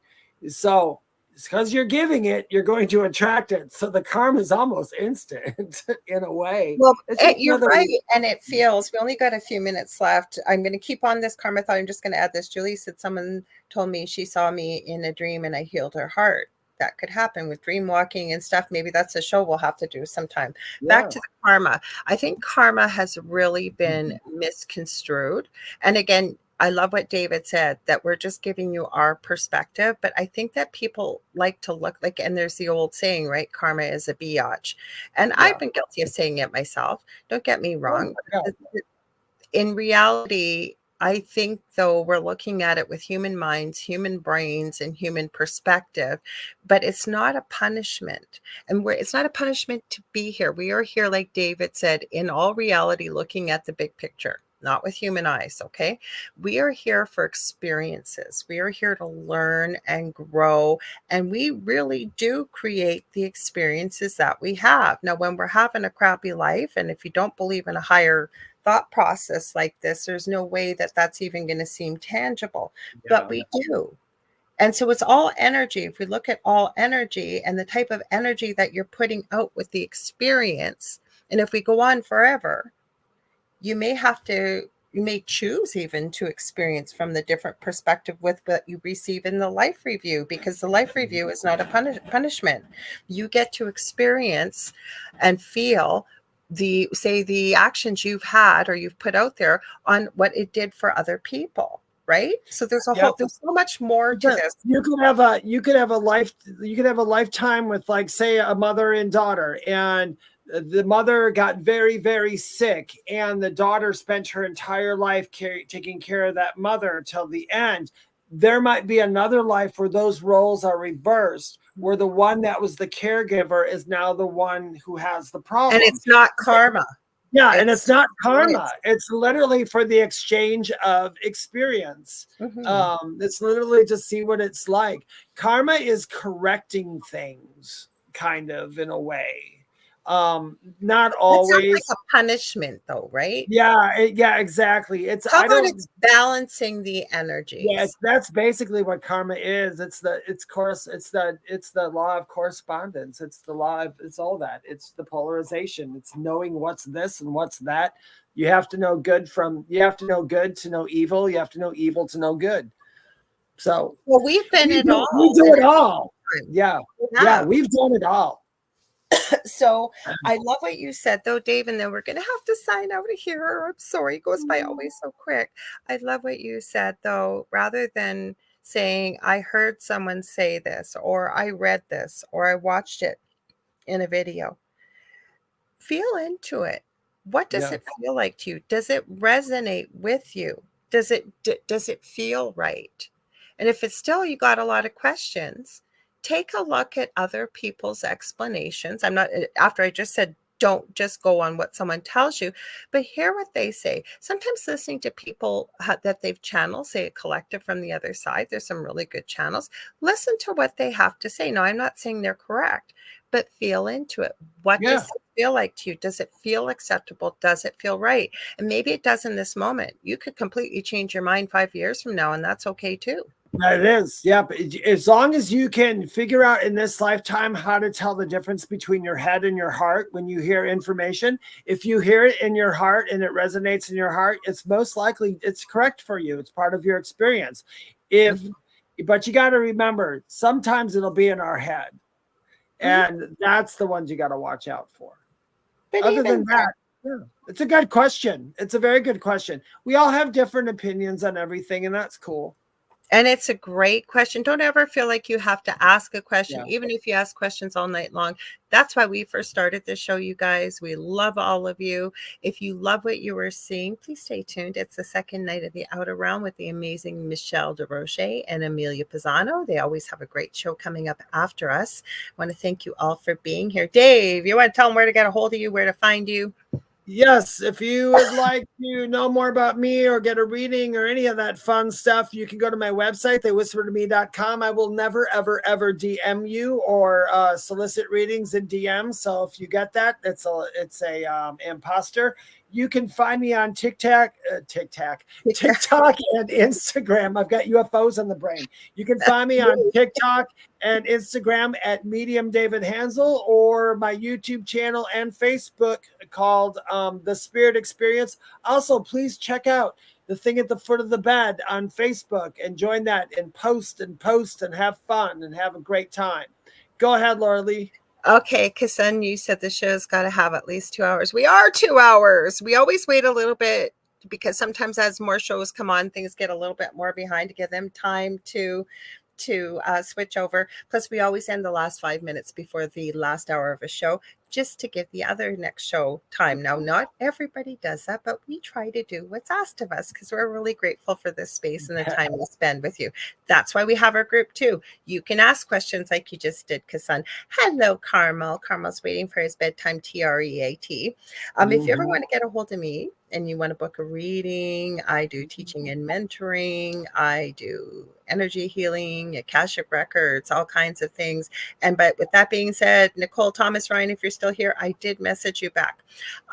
So it's because you're giving it, you're going to attract it. So the karma is almost instant in a way. Well, you're right. And it feels, we only got a few minutes left. I'm going to keep on this karma thought. I'm just going to add this. Julie said someone told me she saw me in a dream and I healed her heart. That could happen with dream walking and stuff. Maybe that's a show we'll have to do sometime. Yeah. Back to the karma. I think karma has really been misconstrued. And again, I love what David said, that we're just giving you our perspective. But I think that people like to look like, and there's the old saying, right? Karma is a biatch. And I've been guilty of saying it myself. Don't get me wrong. In reality, I think, though, we're looking at it with human minds, human brains, and human perspective, but it's not a punishment. And it's not a punishment to be here. We are here, like David said, in all reality, looking at the big picture, not with human eyes, okay? We are here for experiences. We are here to learn and grow, and we really do create the experiences that we have. Now, when we're having a crappy life, and if you don't believe in a higher thought process like this, there's no way that that's even going to seem tangible, but we do. And so it's all energy. If we look at all energy and the type of energy that you're putting out with the experience, and if we go on forever, you may choose even to experience from the different perspective with what you receive in the life review, because the life review is not a punishment. You get to experience and feel the actions you've had or you've put out there on what it did for other people, right? So there's there's so much more to this. You could have a lifetime with, like, say, a mother and daughter, and the mother got very, very sick, and the daughter spent her entire life taking care of that mother till the end. There might be another life where those roles are reversed, where the one that was the caregiver is now the one who has the problem. And it's not karma. Yeah, and it's not karma. It's literally for the exchange of experience. It's literally to see what it's like. Karma is correcting things, kind of, in a way. Not always. It sounds like a punishment, though, right? Yeah, exactly. It's balancing the energies. Yes, that's basically what karma is. It's the law of correspondence. It's the law of, it's all that. It's the polarization. It's knowing what's this and what's that. You have to know good to know evil. You have to know evil to know good. So, well, we've been it all. We do it all. Yeah, we've done it all. So I love what you said, though, Dave, and then we're going to have to sign out of here. I'm sorry, it goes by always so quick. I love what you said, though, rather than saying, I heard someone say this, or I read this, or I watched it in a video. Feel into it. What does it feel like to you? Does it resonate with you? Does it feel right? And if it's still, you got a lot of questions, take a look at other people's explanations. After I just said, don't just go on what someone tells you, but hear what they say. Sometimes listening to people that they've channeled, say a collective from the other side, there's some really good channels. Listen to what they have to say. Now, I'm not saying they're correct, but feel into it. What does it feel like to you? Does it feel acceptable? Does it feel right? And maybe it does in this moment. You could completely change your mind 5 years from now, and that's okay too. It is. Yeah. But as long as you can figure out in this lifetime how to tell the difference between your head and your heart when you hear information, if you hear it in your heart and it resonates in your heart, it's most likely it's correct for you. It's part of your experience. But you got to remember, sometimes it'll be in our head, and that's the ones you got to watch out for. But other than that, it's a good question. It's a very good question. We all have different opinions on everything, and that's cool. And it's a great question. Don't ever feel like you have to ask a question, Yeah. even if you ask questions all night long. That's why we first started this show, you guys. We love all of you. If you love what you were seeing, please stay tuned. It's the second night of the Outer Realm with the amazing Michelle DeRoche and Amelia Pisano. They always have a great show coming up after us. I want to thank you all for being here. Dave, you want to tell them where to get a hold of you, where to find you? Yes, if you would like to know more about me or get a reading or any of that fun stuff, you can go to my website, theywhispertome.com. I will never, ever, ever DM you or solicit readings in DM. So if you get that, it's a imposter. You can find me on TikTok and Instagram. I've got UFOs in the brain. You can find me on TikTok and Instagram at Medium David Hanzel, or my YouTube channel and Facebook called The Spirit Experience. Also, please check out The Thing at the Foot of the Bed on Facebook and join that and post and have fun and have a great time. Go ahead, Lorilei. Okay, because then you said the show's got to have at least 2 hours. We are 2 hours. We always wait a little bit because sometimes as more shows come on, things get a little bit more behind to give them time to switch over. Plus, we always end the last 5 minutes before the last hour of a show, just to give the other next show time. Now, not everybody does that, but we try to do what's asked of us because we're really grateful for this space and the time we spend with you. That's why we have our group too. You can ask questions like you just did, Kasan. Hello, Carmel. Carmel's waiting for his bedtime TREAT. If you ever want to get a hold of me and you want to book a reading, I do teaching and mentoring. I do energy healing, Akashic records, all kinds of things. But with that being said, Nicole Thomas Ryan, if you're still here, I did message you back.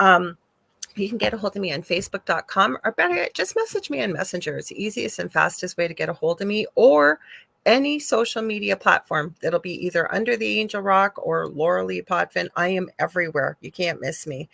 You can get a hold of me on Facebook.com, or better yet, just message me on Messenger. It's the easiest and fastest way to get a hold of me, or any social media platform. That'll be either Under the Angel Rock or Lorilei Potvin. I am everywhere. You can't miss me.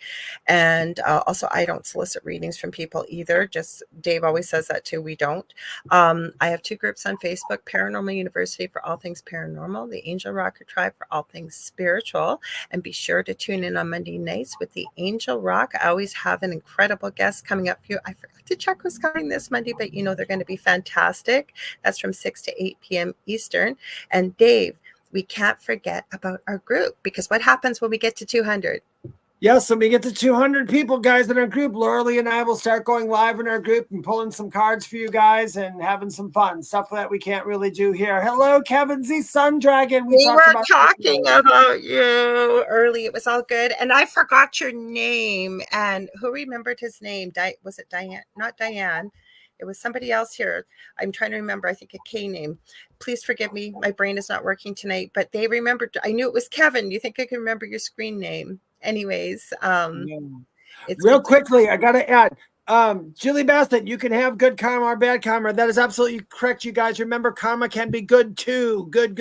And also, I don't solicit readings from people either. Just Dave always says that too. We don't. I have 2 groups on Facebook: Paranormal University for all things paranormal, the Angel Rocker Tribe for all things spiritual. And be sure to tune in on Monday nights with the Angel Rock. I always have an incredible guest coming up for you. I forgot to check who's coming this Monday, but you know they're going to be fantastic. That's from 6 to 8 p.m. Eastern. And Dave, we can't forget about our group, because what happens when we get to 200? Yes, when we get to 200 people, guys, in our group, Lorilei and I will start going live in our group and pulling some cards for you guys and having some fun, stuff that we can't really do here. Hello, Kevin Z. Sun Dragon. We were talking about you early. It was all good. And I forgot your name. And who remembered his name? Was it Diane? Not Diane. It was somebody else here. I'm trying to remember. I think a K name. Please forgive me. My brain is not working tonight. But they remembered. I knew it was Kevin. You think I can remember your screen name? Anyways, it's real quickly, I got to add, Julie Bassett, you can have good karma or bad karma. That is absolutely correct, you guys. Remember, karma can be good too. Good.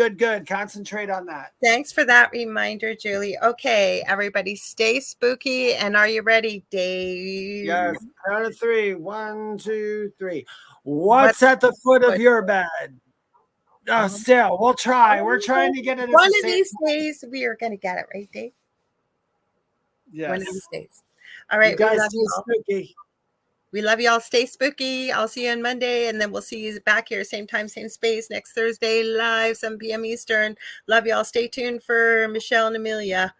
Concentrate on that. Thanks for that reminder, Julie. Okay, everybody, stay spooky. And are you ready, Dave? Yes. Count of 3. 1, 2, 3. What's at the foot of your bed? Still, we'll try. We're trying to get it. One of these days, we are going to get it, right, Dave? Yes. One of these days. All right. You guys stay spooky. We love y'all. Stay spooky. I'll see you on Monday, and then we'll see you back here, same time, same space, next Thursday, live, 7 p.m. Eastern. Love y'all. Stay tuned for Michelle and Amelia.